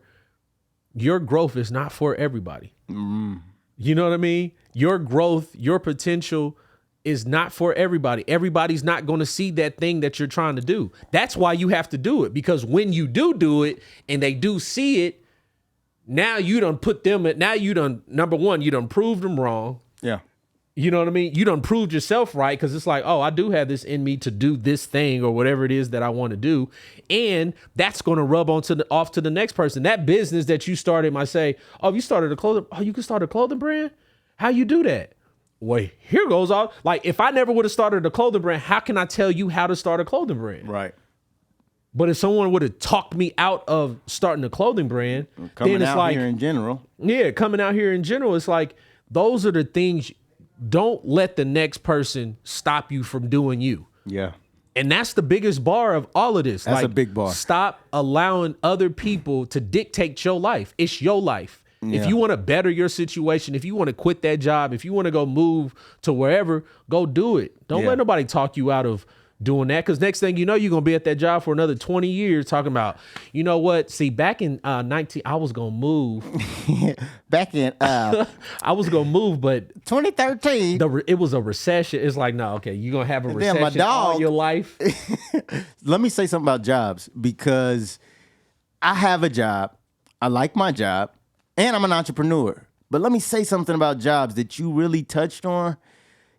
your growth. Is not for everybody. You know what I mean? Your growth, your potential is not for everybody. Everybody's not going to see that thing that you're trying to do. That's why you have to do it, because when you do it and they do see it, now you done put them at, now you done, number one, you done proved them wrong. Yeah. You know what I mean? You done proved yourself right, because it's like, oh, I do have this in me to do this thing or whatever it is that I want to do. And that's going to rub off to the next person. That business that you started might say, oh, you started a clothing, oh, you can start a clothing brand? How you do that? Well, here goes all, like, if I never would have started a clothing brand, how can I tell you how to start a clothing brand? Right. But if someone would have talked me out of starting a clothing brand, Coming then it's out like, here in general. yeah, coming out here in general, it's like, those are the things. Don't let the next person stop you from doing you. Yeah. And that's the biggest bar of all of this. That's a big bar. Stop allowing other people to dictate your life. It's your life. Yeah. If you want to better your situation, if you want to quit that job, if you want to go move to wherever, go do it. Don't Yeah. let nobody talk you out of doing that, because next thing you know, you're going to be at that job for another 20 years talking about, you know what? See, back in 19, I was going to move. Back in I was going to move, but 2013. it was a recession. It's like, no, okay, you're going to have a then recession my all dog- your life. Let me say something about jobs, because I have a job. I like my job, and I'm an entrepreneur. But let me say something about jobs that you really touched on.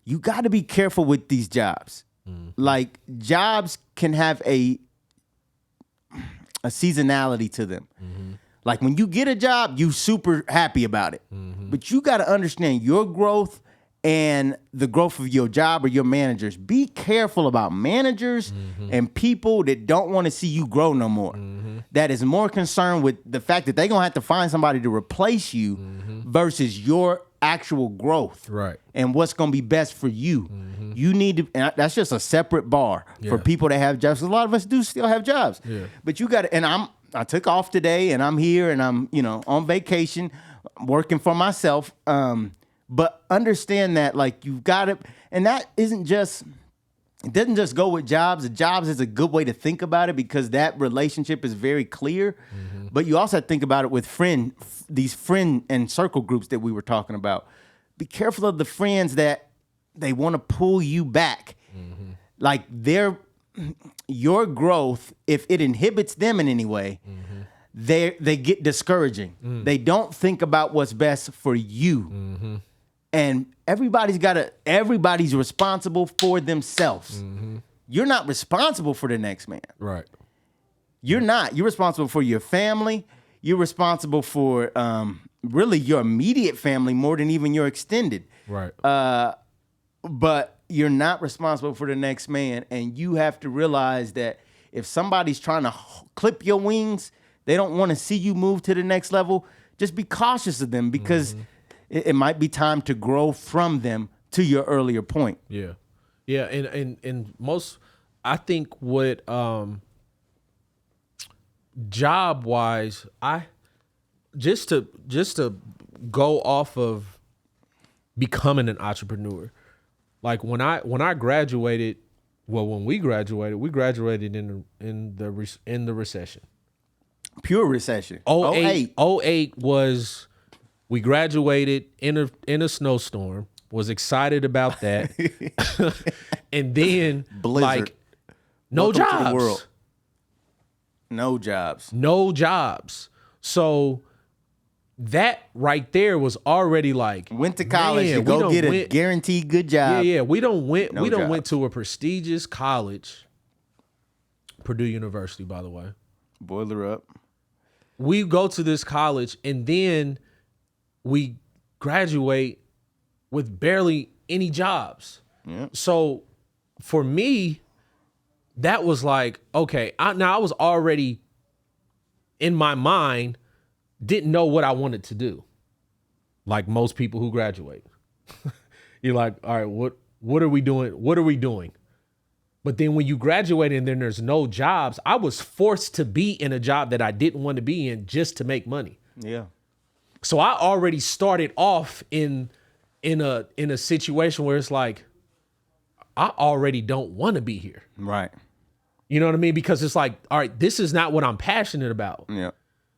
You got to be careful with these jobs. Like, jobs can have a seasonality to them. Like, when you get a job, you super happy about it. But you got to understand your growth and the growth of your job or your managers. Be careful about managers and people that don't want to see you grow no more. That is more concerned with the fact that they're going to have to find somebody to replace you versus your actual growth. Right. And what's going to be best for you. You need to, and that's just a separate bar for people that have jobs. 'Cause a lot of us do still have jobs. Yeah. But you got to, and I took off today and I'm here and I'm, on vacation, working for myself. But understand that, like, you've got to, and that isn't just, it doesn't just go with jobs. The jobs is a good way to think about it, because that relationship is very clear. But you also have to think about it with these friend and circle groups that we were talking about. Be careful of the friends that they want to pull you back. Like, your growth, if it inhibits them in any way, they get discouraging. They don't think about what's best for you. And everybody's responsible for themselves. You're not responsible for the next man. Right. You're not. You're responsible for your family. You're responsible for really your immediate family more than even your extended. Right. But you're not responsible for the next man. And you have to realize that if somebody's trying to clip your wings, they don't want to see you move to the next level. Just be cautious of them, because it might be time to grow from them to your earlier point. Yeah. Yeah. And most, I think what, job wise, just to go off of becoming an entrepreneur, Like when I graduated, well, when we graduated in the recession. Pure recession. 08 was, we graduated in a snowstorm, was excited about that. And then Blizzard. like no Welcome to the jobs. world. No jobs. No jobs. So that right there was already like, Went to college man, to we go done get a went- guaranteed good job. Yeah, we don't went No we don't jobs. went to a prestigious college, Purdue University, by the way. Boiler up. We go to this college and then we graduate with barely any jobs. Yeah. So for me, that was like, okay, I was already in my mind, didn't know what I wanted to do. Like most people who graduate. You're like, all right, what are we doing? What are we doing? But then when you graduate and then there's no jobs, I was forced to be in a job that I didn't want to be in just to make money. Yeah. So I already started off in a situation where it's like, I already don't want to be here. Right. You know what I mean? Because it's like, all right, this is not what I'm passionate about. Yeah.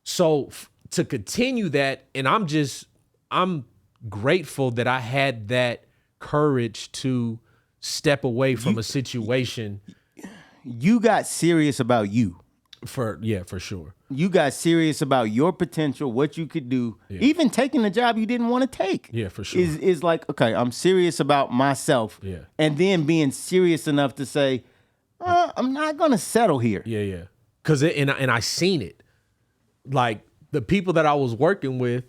So to continue that, and I'm grateful that I had that courage to step away from a situation. You got serious about you. For sure. You got serious about your potential, what you could do. Even taking a job you didn't want to take. Yeah, for sure. Is like, okay, I'm serious about myself. Yeah. And then being serious enough to say, I'm not gonna settle here. Yeah. Cause and I seen it. Like the people that I was working with,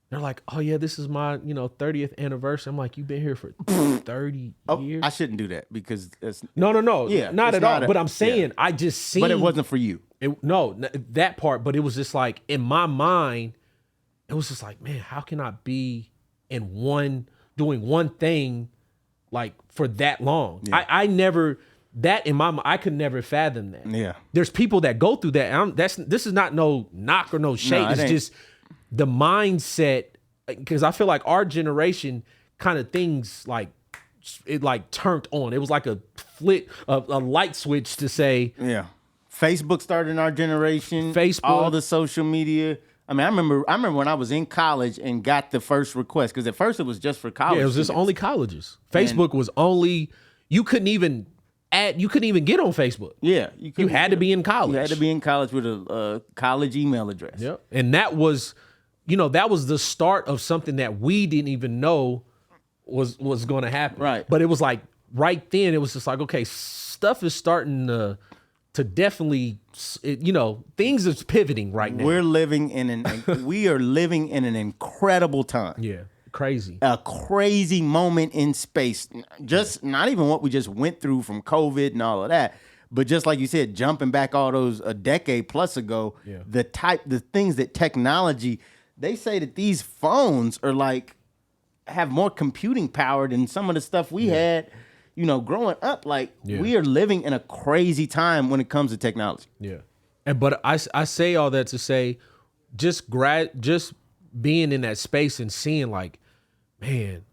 they're like, oh yeah, this is my 30th anniversary. I'm like, you've been here for 30 years. I shouldn't do that because it's No. Yeah, not it's at not all. But I'm saying, I just seen. but it wasn't for you. That part. But it was just like in my mind, it was just like, man, how can I be doing one thing like for that long? Yeah. I never. That in my mind, I could never fathom that. Yeah. There's people that go through that. And this is not no knock or no shade. it It's ain't. just the mindset. Because I feel like our generation kind of things like it like turned on. It was like a light switch to say, Yeah. Facebook started in our generation. Facebook. All the social media. I mean, I remember when I was in college and got the first request, because at first it was just for college. yeah, it was just students. only colleges. Facebook was only, you couldn't even get on Facebook. Yeah. You had to be in college. You had to be in college with a college email address. Yep. And that was, that was the start of something that we didn't even know was going to happen. Right. But it was like right then, it was just like, okay, stuff is starting to definitely, things is pivoting right now. We are living in an incredible time. Yeah. Crazy. A crazy moment in space. Just not even what we just went through from COVID and all of that, but just like you said, jumping back all those a decade plus ago, the things that technology, they say that these phones are like have more computing power than some of the stuff we had, growing up. Like we are living in a crazy time when it comes to technology. Yeah. But I say all that to say, just being in that space and seeing like, man,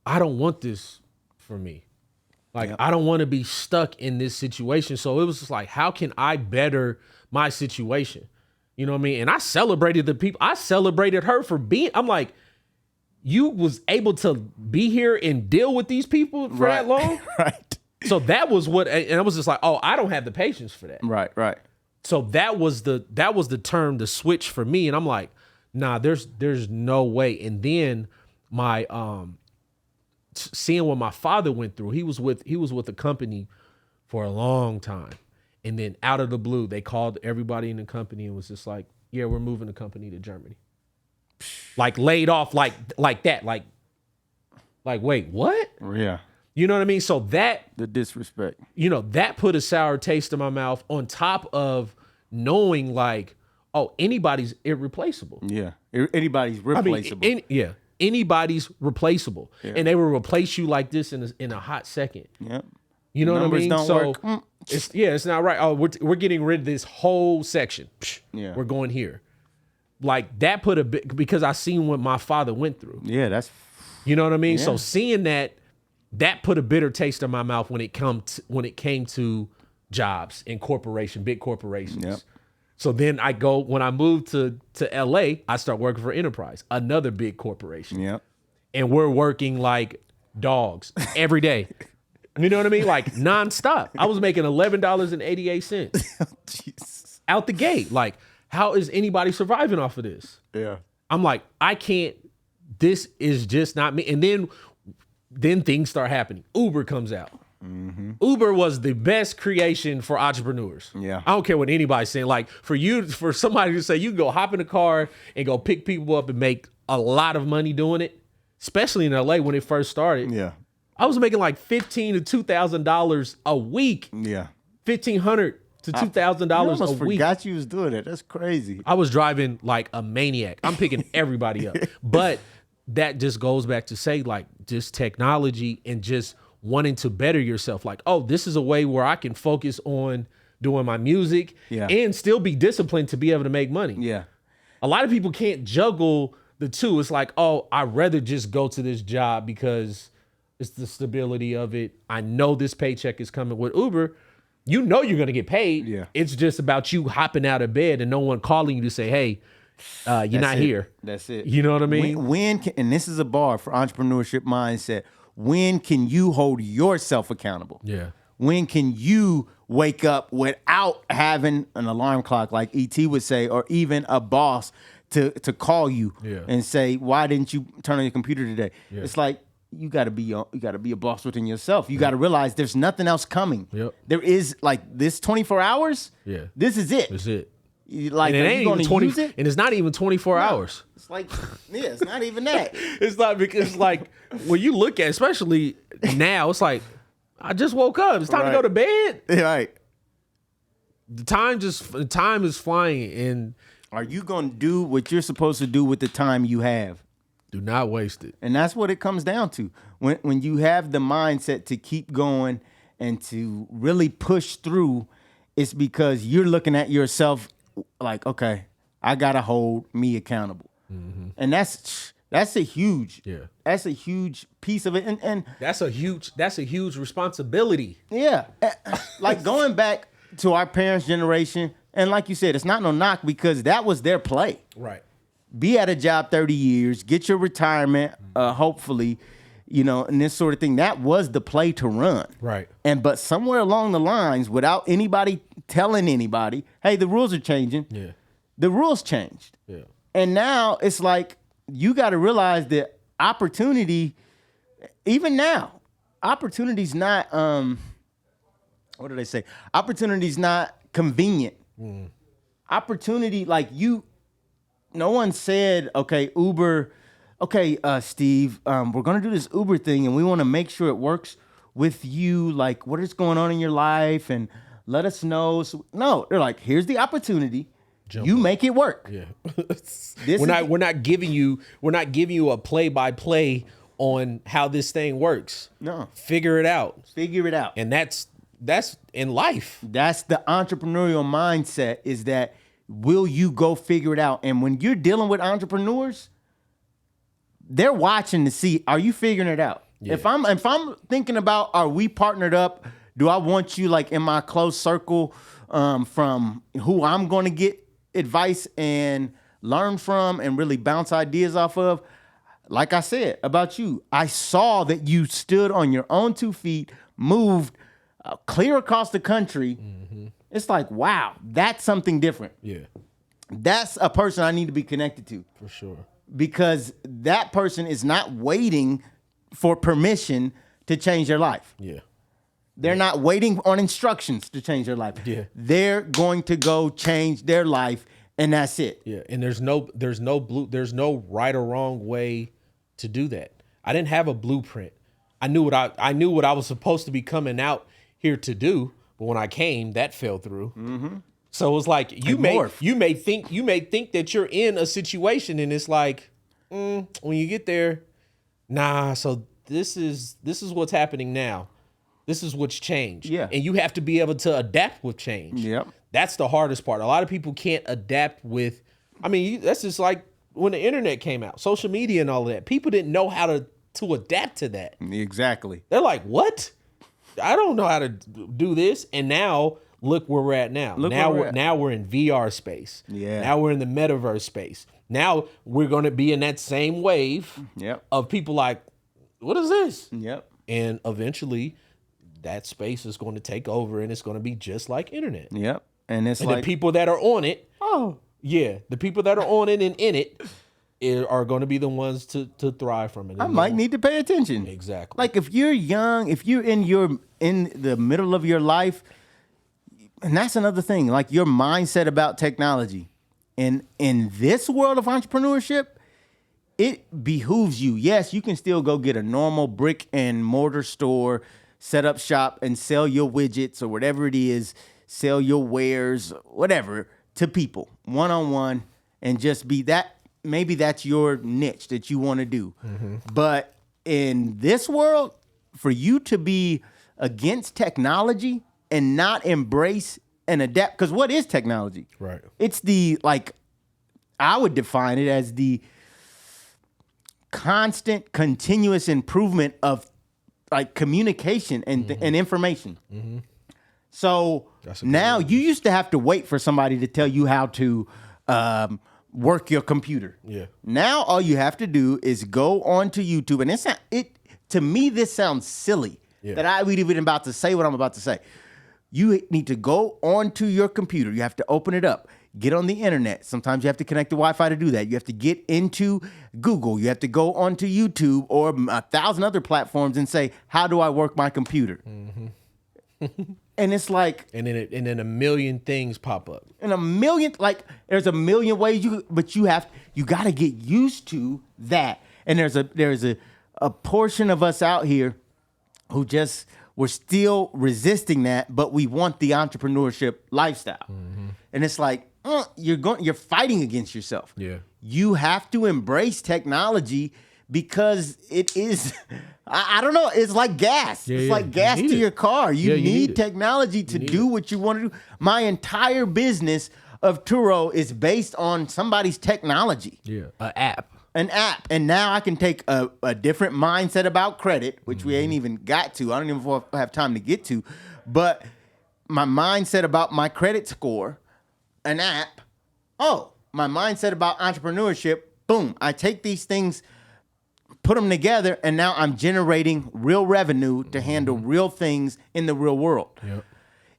I don't want this for me. Like, I don't want to be stuck in this situation. So it was just like, how can I better my situation? You know what I mean? And I celebrated the people. I celebrated her for being, I'm like, you was able to be here and deal with these people for that long? Right. So that was what, and I was just like, oh, I don't have the patience for that. Right. So that was the term, the switch for me. And I'm like, nah, there's no way. And then my seeing what my father went through, he was with a company for a long time. And then out of the blue, they called everybody in the company and was just like, yeah, we're moving the company to Germany. Like laid off like that. Like wait, what? Yeah. You know what I mean? So that, The disrespect. that put a sour taste in my mouth on top of knowing like, oh, anybody's irreplaceable. Yeah. Anybody's replaceable. Anybody's replaceable. And they will replace you like this in a hot second. Yep. You know Numbers what I mean? don't So work. it's not right. Oh, we're getting rid of this whole section. Yeah. We're going here. Like that put a bit, because I seen what my father went through. Yeah, that's You know what I mean? Yeah. So seeing that that put a bitter taste in my mouth when it came to jobs in big corporations. Yep. So then when I moved to LA, I start working for Enterprise, another big corporation. Yep. And we're working like dogs every day. You know what I mean? Like nonstop. I was making $11.88 Jesus. out the gate. Like, how is anybody surviving off of this? Yeah. I'm like, I can't. This is just not me. And then things start happening. Uber comes out. Uber was the best creation for entrepreneurs. Yeah. I don't care what anybody's saying. Like for somebody to say you can go hop in a car and go pick people up and make a lot of money doing it, especially in LA when it first started. Yeah. I was making like $1,500 to $2,000 a week. Yeah. $1,500 to $2,000 I almost a week. forgot you was doing it. That's crazy. I was driving like a maniac. I'm picking everybody up. But that just goes back to say, like, just technology and just wanting to better yourself. Like, oh, this is a way where I can focus on doing my music and still be disciplined to be able to make money. Yeah. A lot of people can't juggle the two. It's like, oh, I'd rather just go to this job because it's the stability of it. I know this paycheck is coming. With Uber, you know you're going to get paid. Yeah. It's just about you hopping out of bed and no one calling you to say, hey, you're not here. That's it. You know what I mean? When can, and this is a bar for entrepreneurship mindset. When can you hold yourself accountable? Yeah. When can you wake up without having an alarm clock, like ET would say, or even a boss to call you and say, "Why didn't you turn on your computer today?" Yeah. It's like you got to be a boss within yourself. You got to realize there's nothing else coming. Yep. There is like this 24 hours. Yeah. This is it. That's it. Like, And it are ain't you even gonna 20, use it? and it's not even 24 hours. It's like, yeah, it's not even that. It's not because like when you look at, especially now, it's like I just woke up. It's time to go to bed. Right. The time is flying, and Are you going to do what you're supposed to do with the time you have? do not waste it. And that's what it comes down to. When you have the mindset to keep going and to really push through, it's because you're looking at yourself like, okay, I got to hold me accountable. And that's a huge piece of it. And That's a huge responsibility. yeah, like going back to our parents' generation, and like you said, it's not no knock because that was their play. Right. Be at a job 30 years, get your retirement, hopefully, and this sort of thing. That was the play to run. Right. But somewhere along the lines, without anybody telling anybody, hey, the rules are changing. Yeah. The rules changed. Yeah. And now it's like you got to realize that opportunity, even now, opportunity's not, what do they say? Opportunity's not convenient. Opportunity, like no one said, okay, Uber, okay, Steve, we're going to do this Uber thing and we want to make sure it works with you, like what is going on in your life and let us know. So, no, they're like, here's the opportunity. You make it work. Yeah. We're not giving you a play-by-play on how this thing works. No. Figure it out. Figure it out. And that's in life. That's the entrepreneurial mindset, is that will you go figure it out? And when you're dealing with entrepreneurs, they're watching to see, are you figuring it out? Yeah. If I'm thinking about, are we partnered up? Do I want you like in my close circle from who I'm going to get advice and learn from and really bounce ideas off of? Like I said about you, I saw that you stood on your own 2 feet, moved clear across the country. It's like, wow, that's something different. Yeah. That's a person I need to be connected to, For sure. because that person is not waiting for permission to change their life. Yeah. They're not waiting on instructions to change their life. Yeah. They're going to go change their life, and that's it. Yeah, and there's no right or wrong way to do that. I didn't have a blueprint. I knew what I was supposed to be coming out here to do, but when I came, that fell through. So it was like you may think that you're in a situation, and it's like when you get there, nah. So this is what's happening now. This is what's changed. Yeah. And you have to be able to adapt with change. Yep. That's the hardest part. A lot of people can't adapt with, that's just like when the internet came out, social media and all of that. People didn't know how to to adapt to that. Exactly. They're like, what? I don't know how to do this. And now look where we're at now. Now we're in VR space. Yeah. Now we're in the metaverse space. Now we're going to be in that same wave of people like, what is this? Yep. And eventually that space is going to take over and it's going to be just like internet. Yep. And it's And like the people that are on it, the people that are on it and in it are going to be the ones to thrive from it. I might need to pay attention. Exactly. Like if you're young, if you're in the middle of your life, and that's another thing, like your mindset about technology. And in this world of entrepreneurship, it behooves you. Yes, you can still go get a normal brick and mortar store, set up shop and sell your widgets or whatever it is, sell your wares, whatever, to people one-on-one, and just be that. Maybe that's your niche that you want to do. But in this world, for you to be against technology and not embrace and adapt, because what is technology? Right. It's I would define it as the constant, continuous improvement of like communication and information. So now you used to have to wait for somebody to tell you how to work your computer. Yeah. Now all you have to do is go onto YouTube, and to me this sounds silly that I would even about to say what I'm about to say. You need to go onto your computer. You have to open it up, get on the internet. Sometimes you have to connect to Wi-Fi to do that. You have to get into Google. You have to go onto YouTube or 1,000 other platforms and say, how do I work my computer? And it's like, and then a million things pop up. and there's a million ways but you got to get used to that. And there's a portion of us out here who we're still resisting that, but we want the entrepreneurship lifestyle. And it's like, you're fighting against yourself. Yeah. You have to embrace technology because it is, I don't know, it's like gas. Yeah, it's yeah. like gas You to need your it. car. You Yeah, you need need it. technology to do what you want to do. My entire business of TURO is based on somebody's technology. Yeah. An app. And now I can take a different mindset about credit, which we ain't even got to. I don't even have time to get to. But my mindset about my credit score, an app. My mindset about entrepreneurship, boom. I take these things, put them together, and now I'm generating real revenue to handle real things in the real world. Yep.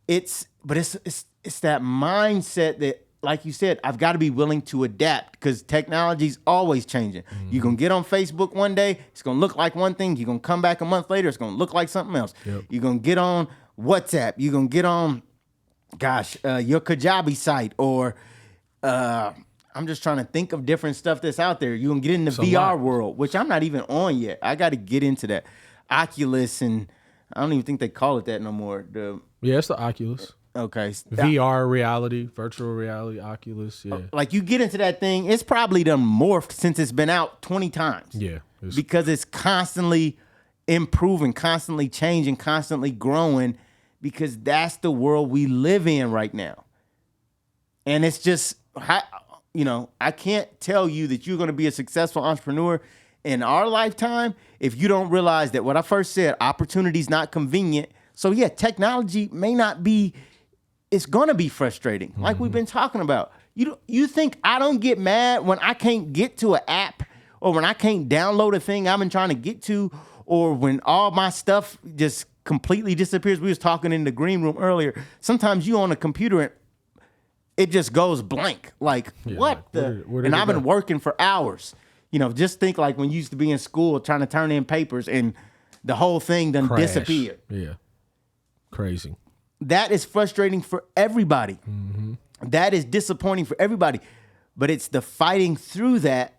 It's that mindset that, like you said, I've got to be willing to adapt because technology's always changing. You're going to get on Facebook one day, it's going to look like one thing. You're going to come back a month later, it's going to look like something else. Yep. You're going to get on WhatsApp. You're going to get on, your Kajabi site or I'm just trying to think of different stuff that's out there. You're going to get in the VR world, which I'm not even on yet. I got to get into that. Oculus, and I don't even think they call it that no more. Yeah, it's the Oculus. Okay. VR reality, virtual reality, Oculus. Yeah. Like you get into that thing, it's probably done morphed since it's been out 20 times. Yeah. Because it's constantly improving, constantly changing, constantly growing, because that's the world we live in right now. And it's just, I can't tell you that you're going to be a successful entrepreneur in our lifetime if you don't realize that what I first said, opportunity's not convenient. So yeah, technology may not be, it's going to be frustrating, like we've been talking about. You think I don't get mad when I can't get to an app or when I can't download a thing I've been trying to get to, or when all my stuff just completely disappears? We was talking in the green room earlier. Sometimes you on a computer and it just goes blank. Like, what like, where did and it I've been go? working for hours. Just think like when you used to be in school trying to turn in papers and the whole thing done Crash. disappeared. Yeah. Crazy. That is frustrating for everybody. That is disappointing for everybody. But it's the fighting through that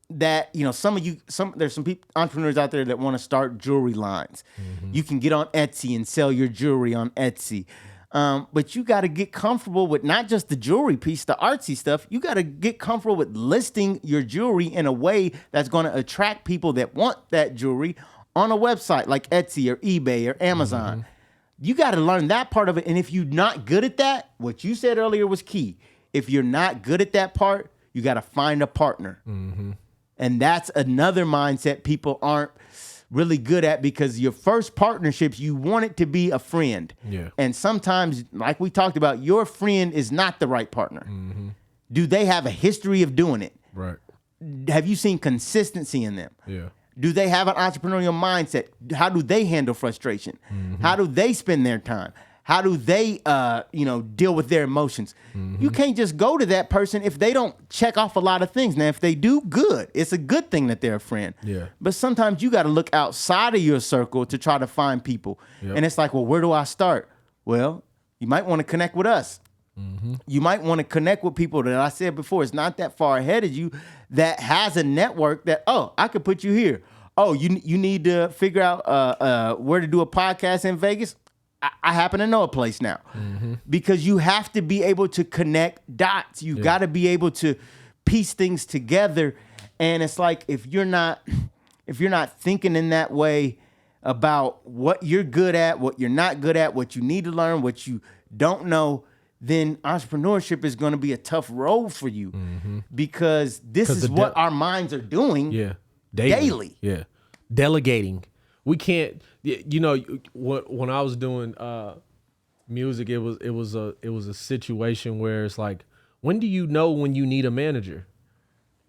there's some people, entrepreneurs out there that want to start jewelry lines. You can get on Etsy and sell your jewelry on Etsy. But you got to get comfortable with not just the jewelry piece, the artsy stuff. You got to get comfortable with listing your jewelry in a way that's going to attract people that want that jewelry on a website like Etsy or eBay or Amazon. You got to learn that part of it. And if you're not good at that, what you said earlier was key. If you're not good at that part, you got to find a partner. And that's another mindset people aren't really good at, because your first partnerships, you want it to be a friend. Yeah. And sometimes, like we talked about, your friend is not the right partner. Do they have a history of doing it? Right. Have you seen consistency in them? Yeah. Do they have an entrepreneurial mindset? How do they handle frustration? How do they spend their time? How do they, deal with their emotions? You can't just go to that person if they don't check off a lot of things. Now, if they do, good. It's a good thing that they're a friend. Yeah. But sometimes you got to look outside of your circle to try to find people. Yep. And it's like, well, where do I start? Well, you might want to connect with us. You might want to connect with people that I said before, it's not that far ahead of you, that has a network that, oh, I could put you here. Oh, you need to figure out where to do a podcast in Vegas? I happen to know a place now. Because you have to be able to connect dots. You got to be able to piece things together. And it's like, if you're not thinking in that way about what you're good at, what you're not good at, what you need to learn, what you don't know, then entrepreneurship is going to be a tough road for you, because this is what our minds are doing. Yeah. Daily. Yeah. Delegating. We can't, when I was doing music, it was a situation where it's like, when do you know when you need a manager?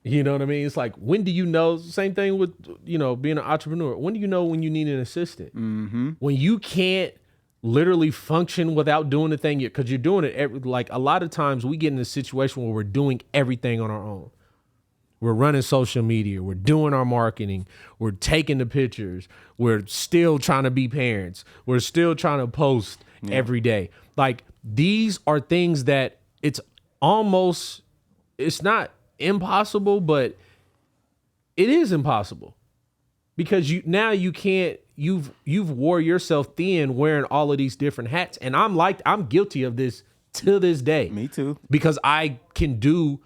You know what I mean? It's like, when do you know? Same thing with, being an entrepreneur. When do you know when you need an assistant? When you can't literally function without doing the thing, because you're doing it like a lot of times we get in a situation where we're doing everything on our own. We're running social media. We're doing our marketing. We're taking the pictures. We're still trying to be parents. We're still trying to post every day. Like, these are things that it's not impossible, but it is impossible, because you can't, you've wore yourself thin wearing all of these different hats. And I'm guilty of this to this day. Me too. Because I can do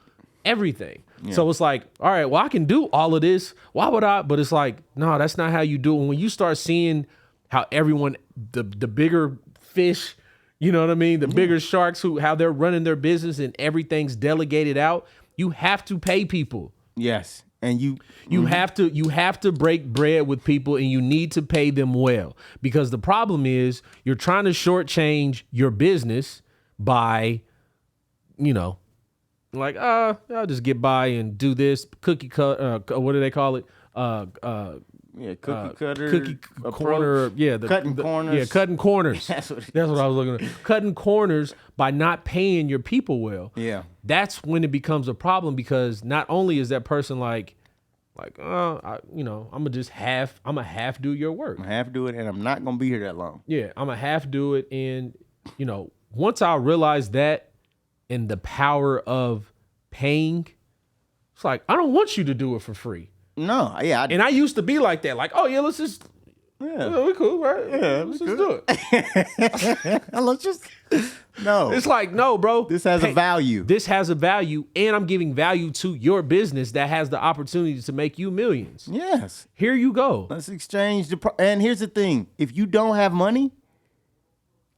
everything. So it's like, all right, well, I can do all of this. Why would I? But it's like, no, that's not how you do it. When you start seeing how everyone, the bigger fish, you know what I mean? The bigger sharks, how they're running their business and everything's delegated out, you have to pay people. Yes. And you have to break bread with people, and you need to pay them well, because the problem is you're trying to shortchange your business by, like, I'll just get by and do this cookie cut. What do they call it? cookie cutter, cookie corner. Yeah, cutting corners. Yeah, cutting corners. That's what I was looking at. Cutting corners by not paying your people well. Yeah, that's when it becomes a problem, because not only is that person like, I'm gonna half do your work. I'm gonna half do it, and I'm not gonna be here that long. Yeah, I'm gonna half do it, and once I realized that and the power of paying, it's like, I don't want you to do it for free. No, yeah, and I used to be like that, like, oh yeah, let's just. Yeah, we're cool, right? Yeah, let's just do it. Let's just no. It's like, no, bro. This has a value. This has a value, and I'm giving value to your business that has the opportunity to make you millions. Yes. Here you go. Let's exchange and here's the thing: if you don't have money,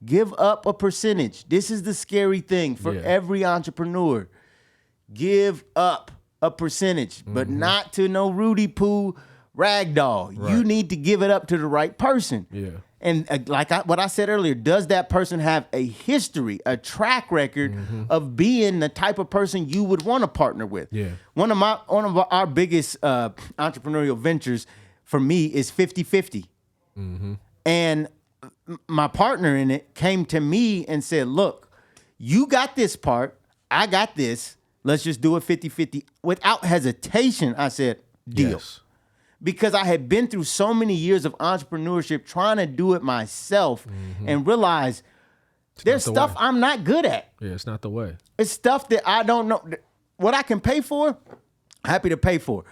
give up a percentage. This is the scary thing for every entrepreneur. Give up a percentage, but not to no Rudy Poo ragdoll. Right. You need to give it up to the right person. Yeah. And what I said earlier, does that person have a history, a track record of being the type of person you would want to partner with? Yeah. One of our biggest entrepreneurial ventures for me is 50-50. And my partner in it came to me and said, look, you got this part, I got this. Let's just do it 50-50. Without hesitation, I said, deal. Yes. Because I had been through so many years of entrepreneurship trying to do it myself and realize there's stuff I'm not good at. Yeah, it's not the way. It's stuff that I don't know. What I can pay for, happy to pay for.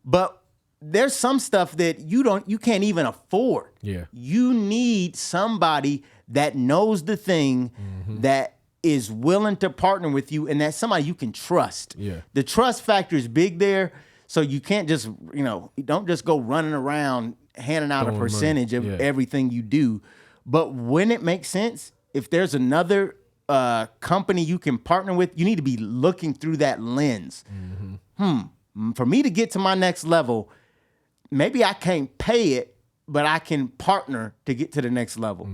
But there's some stuff that you can't even afford. Yeah. You need somebody that knows the thing, that is willing to partner with you, and that's somebody you can trust. Yeah. The trust factor is big there. So you can't just, don't just go running around handing out a percentage of everything you do. But when it makes sense, if there's another company you can partner with, you need to be looking through that lens. For me to get to my next level, maybe I can't pay it, but I can partner to get to the next level.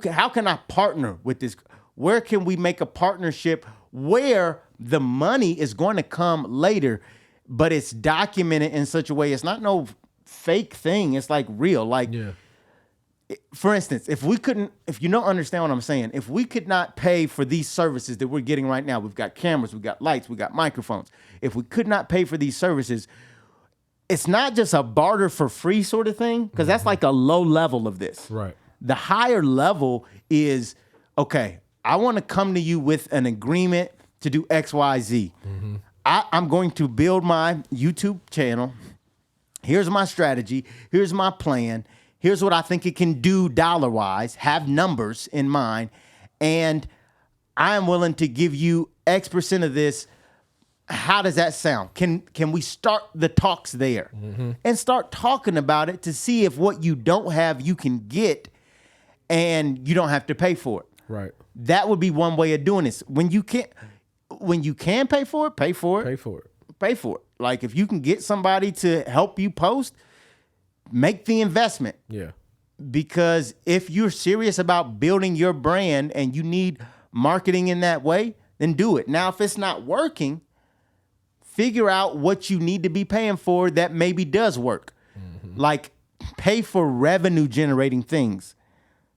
How can I partner with this? Where can we make a partnership where the money is going to come later, but it's documented in such a way it's not no fake thing. It's like real. Like, for instance, if you don't understand what I'm saying, if we could not pay for these services that we're getting right now, we've got cameras, we've got lights, we've got microphones. If we could not pay for these services, it's not just a barter for free sort of thing, because that's like a low level of this. Right. The higher level is, okay, I want to come to you with an agreement to do X, Y, Z. I'm going to build my YouTube channel. Here's my strategy. Here's my plan. Here's what I think it can do dollar-wise. Have numbers in mind. And I am willing to give you X% of this. How does that sound? Can we start the talks there and start talking about it to see if what you don't have you can get and you don't have to pay for it. Right. That would be one way of doing this. When you can pay for it, pay for it. Pay for it. Pay for it. Like if you can get somebody to help you post, make the investment. Yeah. Because if you're serious about building your brand and you need marketing in that way, then do it. Now, if it's not working, figure out what you need to be paying for that maybe does work. Like pay for revenue generating things.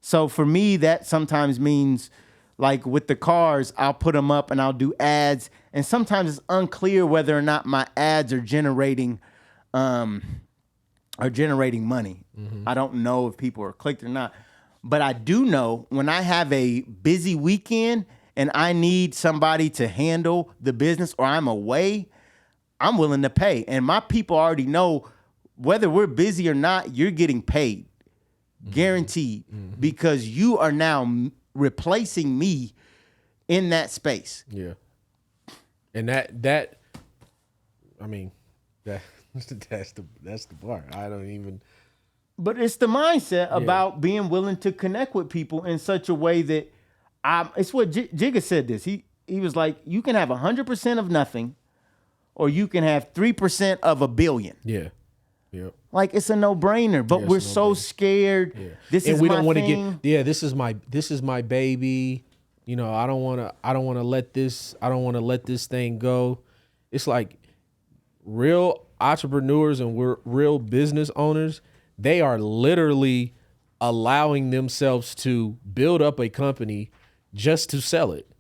So for me, that sometimes means like with the cars, I'll put them up and I'll do ads. And sometimes it's unclear whether or not my ads are generating money. I don't know if people are clicked or not. But I do know when I have a busy weekend and I need somebody to handle the business or I'm away, I'm willing to pay. And my people already know whether we're busy or not, you're getting paid. Guaranteed. Because you are now replacing me in that space. Yeah. And that's the part. I don't even. But it's the mindset about being willing to connect with people in such a way that it's what Jigga said this. He was like, you can have 100% of nothing or you can have 3% of $1 billion. Yeah. Yep. Like it's a no-brainer, but we're so scared. Yeah. This and is we my don't want to thing. get. Yeah, this is my baby. You know, I don't want to let this thing go. It's like real entrepreneurs and we're real business owners. They are literally allowing themselves to build up a company just to sell it.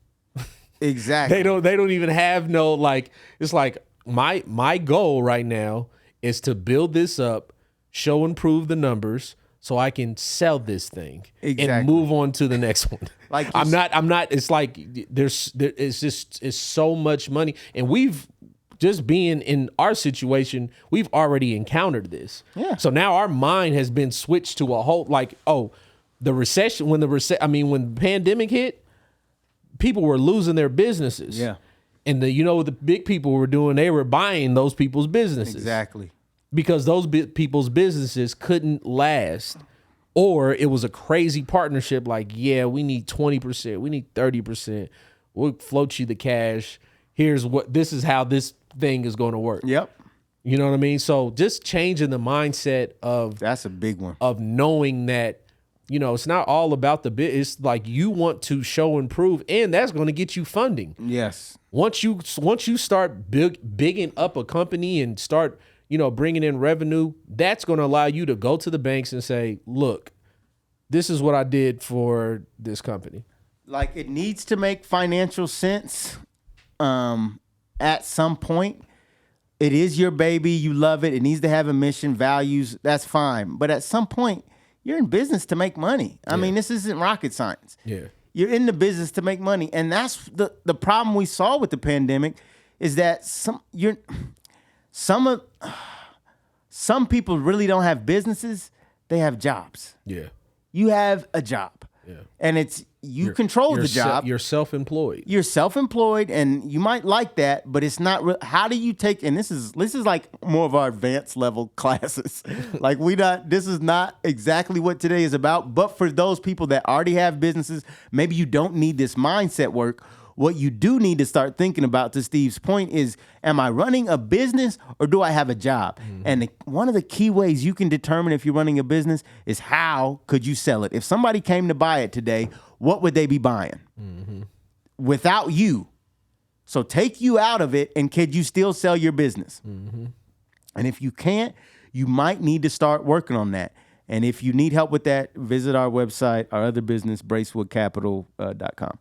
Exactly. They don't even have no like. It's like my goal right now is to build this up, show and prove the numbers so I can sell this thing and move on to the next one. Like I'm not, it's like it's so much money. And we've just being in our situation, we've already encountered this. Yeah. So now our mind has been switched to a whole, like, the recession, when the pandemic hit, people were losing their businesses. Yeah. And what the big people were doing, they were buying those people's businesses. Exactly. Because those people's businesses couldn't last. Or it was a crazy partnership like, yeah, we need 20%, we need 30%. We'll float you the cash. This is how this thing is going to work. Yep. You know what I mean? So just changing the mindset of That's a big one. Of knowing that, it's not all about the bit. It's like you want to show and prove, and that's going to get you funding. Yes. Once you start bigging up a company and start, bringing in revenue, that's going to allow you to go to the banks and say, look, this is what I did for this company. Like it needs to make financial sense at some point. It is your baby. You love it. It needs to have a mission, values. That's fine. But at some point, you're in business to make money. I mean, this isn't rocket science. Yeah. You're in the business to make money. And that's the problem we saw with the pandemic is that some people really don't have businesses. They have jobs. Yeah. You have a job. Yeah. And it's you control the job. You're self-employed. You're self-employed, and you might like that, but it's not. How do you take? And this is like more of our advanced level classes. Like this is not exactly what today is about. But for those people that already have businesses, maybe you don't need this mindset work. What you do need to start thinking about, to Steve's point, is, am I running a business or do I have a job? And one of the key ways you can determine if you're running a business is, how could you sell it? If somebody came to buy it today, what would they be buying? Without you. So take you out of it, and could you still sell your business? And if you can't, you might need to start working on that. And if you need help with that, visit our website, our other business, bracewoodcapital.com.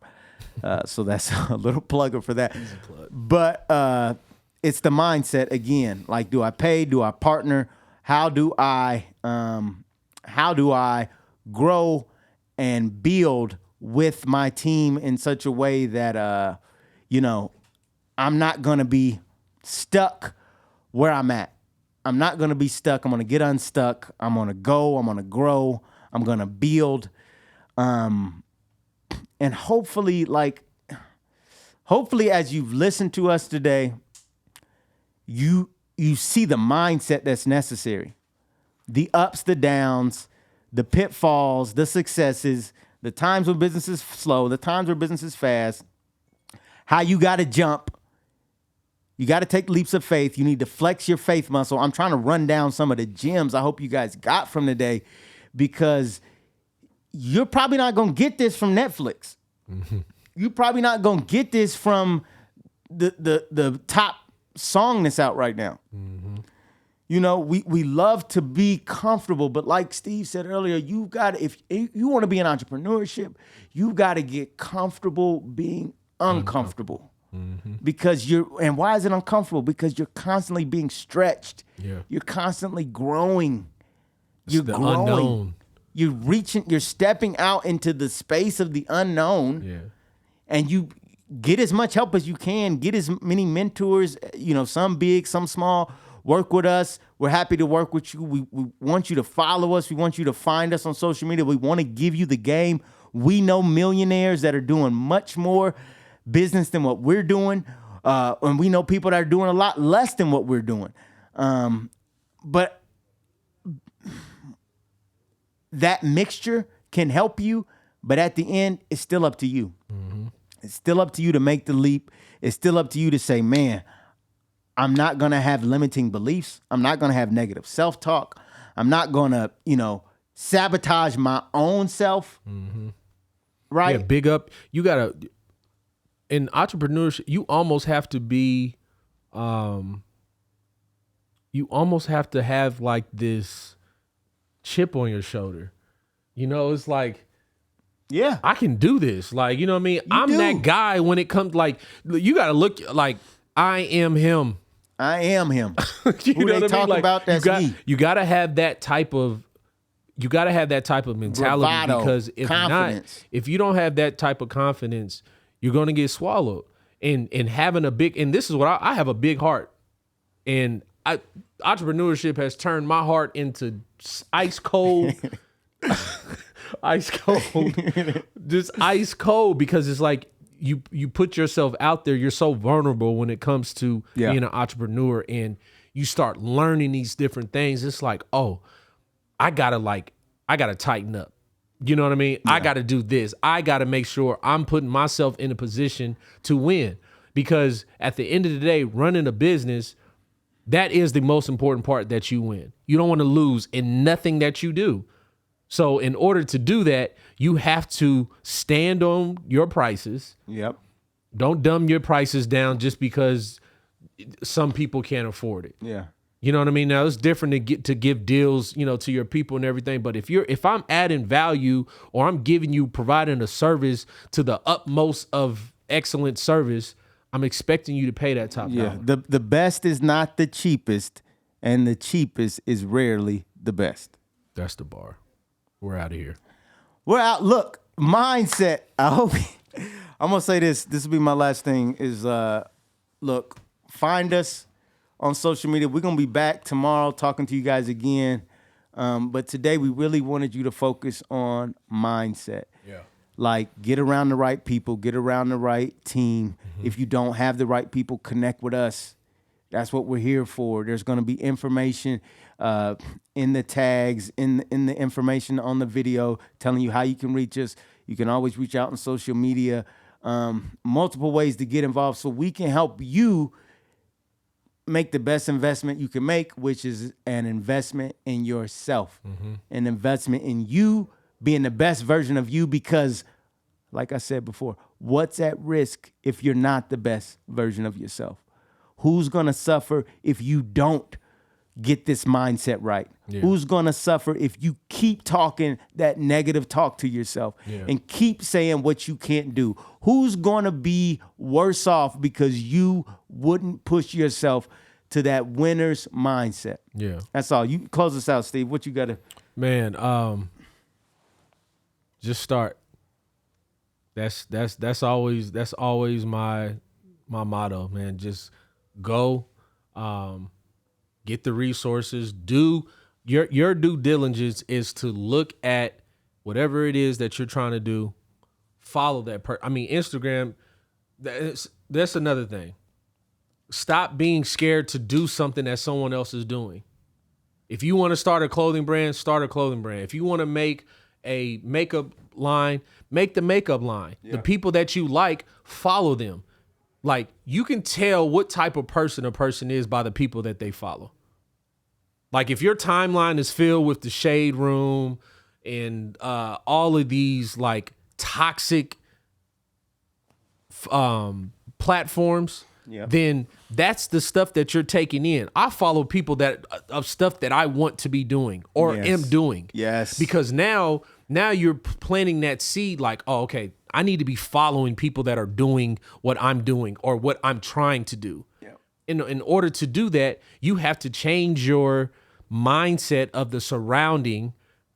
So that's a little plugger for that. Easy plug. But it's the mindset again. Like, do I pay? Do I partner? How do I grow and build with my team in such a way that I'm not gonna be stuck where I'm at. I'm not gonna be stuck. I'm gonna get unstuck. I'm gonna go. I'm gonna grow. I'm gonna build. And hopefully, as you've listened to us today, you see the mindset that's necessary. The ups, the downs, the pitfalls, the successes, the times when business is slow, the times where business is fast, how you got to jump. You got to take leaps of faith. You need to flex your faith muscle. I'm trying to run down some of the gems I hope you guys got from today, because you're probably not going to get this from Netflix. You're probably not going to get this from the top song that's out right now. You know, we love to be comfortable, but like Steve said earlier, you got to, if you want to be in entrepreneurship, you got to get comfortable being uncomfortable. Because and why is it uncomfortable? Because you're constantly being stretched. Yeah. You're constantly growing. You're the growing. unknown. You're stepping out into the space of the unknown. Yeah. And you get as much help as you can, get as many mentors, some big, some small. Work with us. We're happy to work with you. We want you to follow us. We want you to find us on social media. We want to give you the game. We know millionaires that are doing much more business than what we're doing. And we know people that are doing a lot less than what we're doing. But that mixture can help you. But at the end, it's still up to you. It's still up to you to make the leap. It's still up to you to say, man, I'm not going to have limiting beliefs. I'm not going to have negative self-talk. I'm not going to, sabotage my own self. Right? Yeah, big up. You got to, in entrepreneurship, you almost have to be, you almost have to have like this chip on your shoulder. It's like, yeah, I can do this. Like, you know what I mean? I'm do. that guy when it comes, like, you got to look like, I am him. I am him. You Who know they what I talk mean? Like, about, that's me. You gotta have that type of mentality. Bravado, Because if confidence. if you don't have that type of confidence, you're gonna get swallowed. And having and this is what I have a big heart, and entrepreneurship has turned my heart into ice cold, just ice cold, because it's like, you put yourself out there. You're so vulnerable when it comes to being an entrepreneur, and you start learning these different things. It's like, oh, I gotta tighten up. You know what I mean? Yeah. I gotta do this. I gotta make sure I'm putting myself in a position to win, because at the end of the day, running a business, that is the most important part, that you win. You don't want to lose in nothing that you do. So in order to do that, you have to stand on your prices. Yep. Don't dumb your prices down just because some people can't afford it. Yeah. You know what I mean? Now, it's different to give deals, to your people and everything. But if I'm adding value, or I'm providing a service to the utmost of excellent service, I'm expecting you to pay that top dollar. The best is not the cheapest, and the cheapest is rarely the best. That's the bar. We're out of here. We're out. Look, mindset. I hope I'm gonna say this. This will be my last thing. Is look, find us on social media. We're gonna be back tomorrow talking to you guys again. But today we really wanted you to focus on mindset. Yeah. Like, get around the right people, get around the right team. If you don't have the right people, connect with us. That's what we're here for. There's going to be information in the tags, in the information on the video, telling you how you can reach us. You can always reach out on social media. multiple ways to get involved so we can help you make the best investment you can make, which is an investment in yourself, an investment in you being the best version of you. Because, like I said before, what's at risk if you're not the best version of yourself? Who's going to suffer if you don't get this mindset right? Yeah. Who's going to suffer if you keep talking that negative talk to yourself and keep saying what you can't do? Who's going to be worse off because you wouldn't push yourself to that winner's mindset? Yeah. That's all. You close us out, Steve. What you got to... Man, just start. That's always my motto, man. Just go, get the resources. Do your due diligence is to look at whatever it is that you're trying to do. Follow that Instagram. That's another thing. Stop being scared to do something that someone else is doing. If you want to start a clothing brand, start a clothing brand. If you want to make a makeup line, make the makeup line. Yeah. The people that you like, follow them. Like, you can tell what type of person a person is by the people that they follow. Like, if your timeline is filled with the Shade Room and all of these like toxic platforms, then that's the stuff that you're taking in. I follow people that of stuff that I want to be doing or am doing. Yes. Because now you're planting that seed like, oh, okay, I need to be following people that are doing what I'm doing or what I'm trying to do. Yeah. In order to do that, you have to change your mindset of the surrounding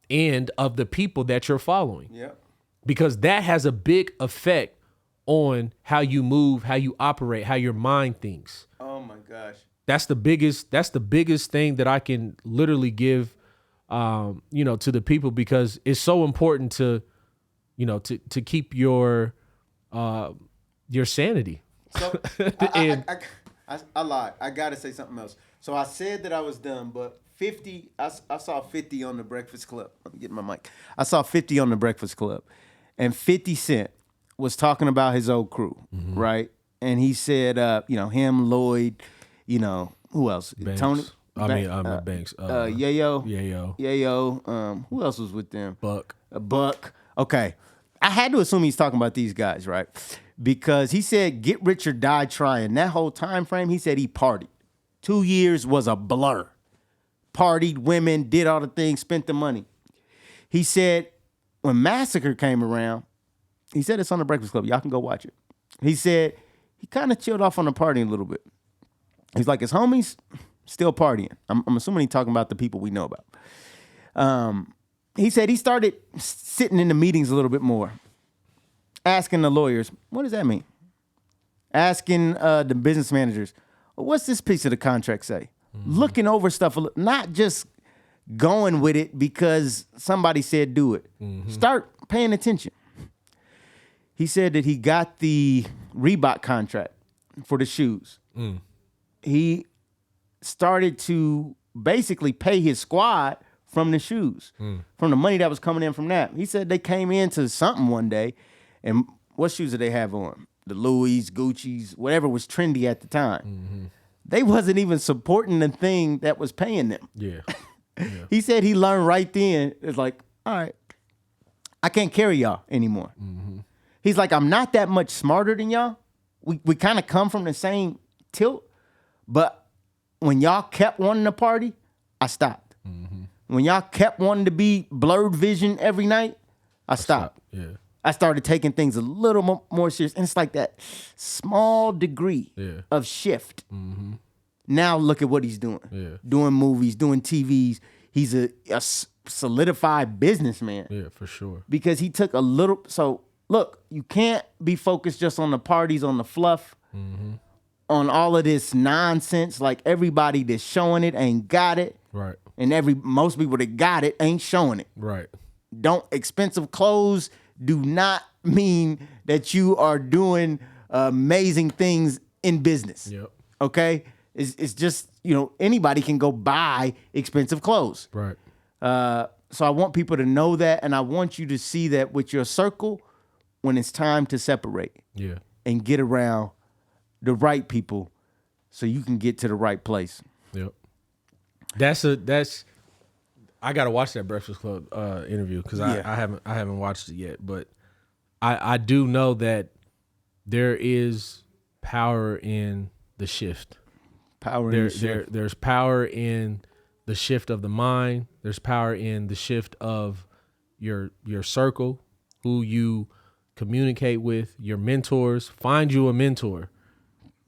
and of the people that you're following. Yeah. Because that has a big effect on how you move, how you operate, how your mind thinks. Oh my gosh. That's the biggest thing that I can literally give to the people, because it's so important to keep your sanity. So I lied. I gotta say something else. So I said that I was done, but 50, I saw 50 on the Breakfast Club. Let me get my mic. I saw 50 on the Breakfast Club, and 50 Cent was talking about his old crew, right? And he said, him, Lloyd, who else? Banks. Tony. Banks. Yayo. Yayo. Who else was with them? Buck. Okay. I had to assume he's talking about these guys, right? Because he said, get rich or die trying. That whole time frame, he said he partied. 2 years was a blur. Partied, women, did all the things, spent the money. He said, when Massacre came around, he said it's on the Breakfast Club. Y'all can go watch it. He said he kind of chilled off on the partying a little bit. He's like, his homies still partying. I'm assuming he's talking about the people we know about. He said he started sitting in the meetings a little bit more, asking the lawyers, what does that mean? Asking the business managers, what's this piece of the contract say? Looking over stuff, not just going with it because somebody said do it. Start paying attention. He said that he got the Reebok contract for the shoes. He started to basically pay his squad from the shoes, from the money that was coming in from that. He said they came into something one day, and what shoes did they have on? The Louis, Gucci's, whatever was trendy at the time. They wasn't even supporting the thing that was paying them. Yeah. He said he learned right then, it's like, all right, I can't carry y'all anymore. He's like, I'm not that much smarter than y'all. We kind of come from the same tilt, but when y'all kept wanting to party, I stopped. When y'all kept wanting to be blurred vision every night, I stopped. Yeah. I started taking things a little more serious. And it's like that small degree of shift. Now look at what he's doing. Yeah. Doing movies, doing TVs. He's a solidified businessman. Yeah, for sure. Because he took a little... So, look, you can't be focused just on the parties, on the fluff, on all of this nonsense. Like, everybody that's showing it ain't got it. Right. And most people that got it ain't showing it. Right. Expensive clothes do not mean that you are doing amazing things in business. Yep. Okay? It's just, anybody can go buy expensive clothes. Right. So I want people to know that, and I want you to see that with your circle, when it's time to separate Yeah. and get around the right people so you can get to the right place. Yep. I gotta watch that Breakfast Club interview because Yeah. I haven't watched it yet, but I do know that there is power in the shift. There's power in the shift of the mind. There's power in the shift of your circle, who you communicate with, your mentors. Find you a mentor.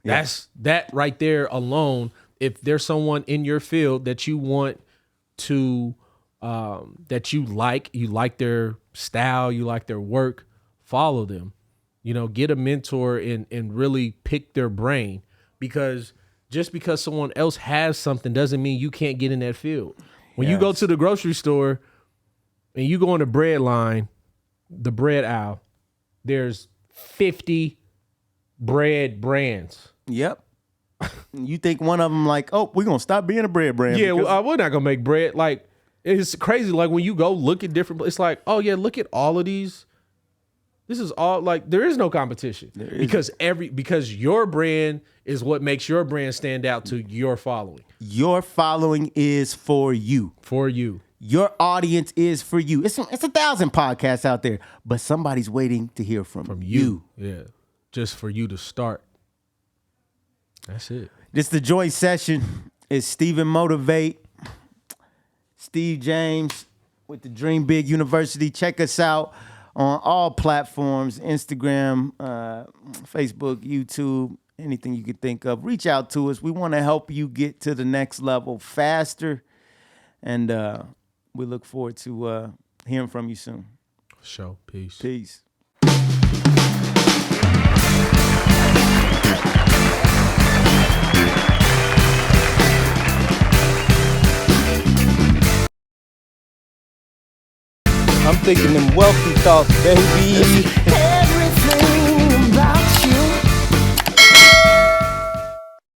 That's that right there alone. If there's someone in your field that you want to that you like their style, you like their work, follow them. You know, get a mentor and really pick their brain, because just because someone else has something doesn't mean you can't get in that field. When you go to the grocery store and you go on the bread line, the bread aisle, there's 50 bread brands. Yep. You think one of them like, oh, we're going to stop being a bread brand. Yeah, because- we're not gonna make bread. Like, it's crazy. Like when you go look at different, it's like, oh yeah, look at all of these. This is all like, there is no competition because your brand is what makes your brand stand out to your following. Your following is for you. For you. Your audience is for you. It's 1,000 podcasts out there, but somebody's waiting to hear from you. Yeah. Just for you to start. That's it. This the joint session. It's StephenMotivate, Steve James with the Dream Big University. Check us out on all platforms, Instagram, Facebook, YouTube, anything you could think of. Reach out to us. We want to help you get to the next level faster. And we look forward to hearing from you soon. Show. Peace. Peace. I'm thinking them wealthy thoughts, baby.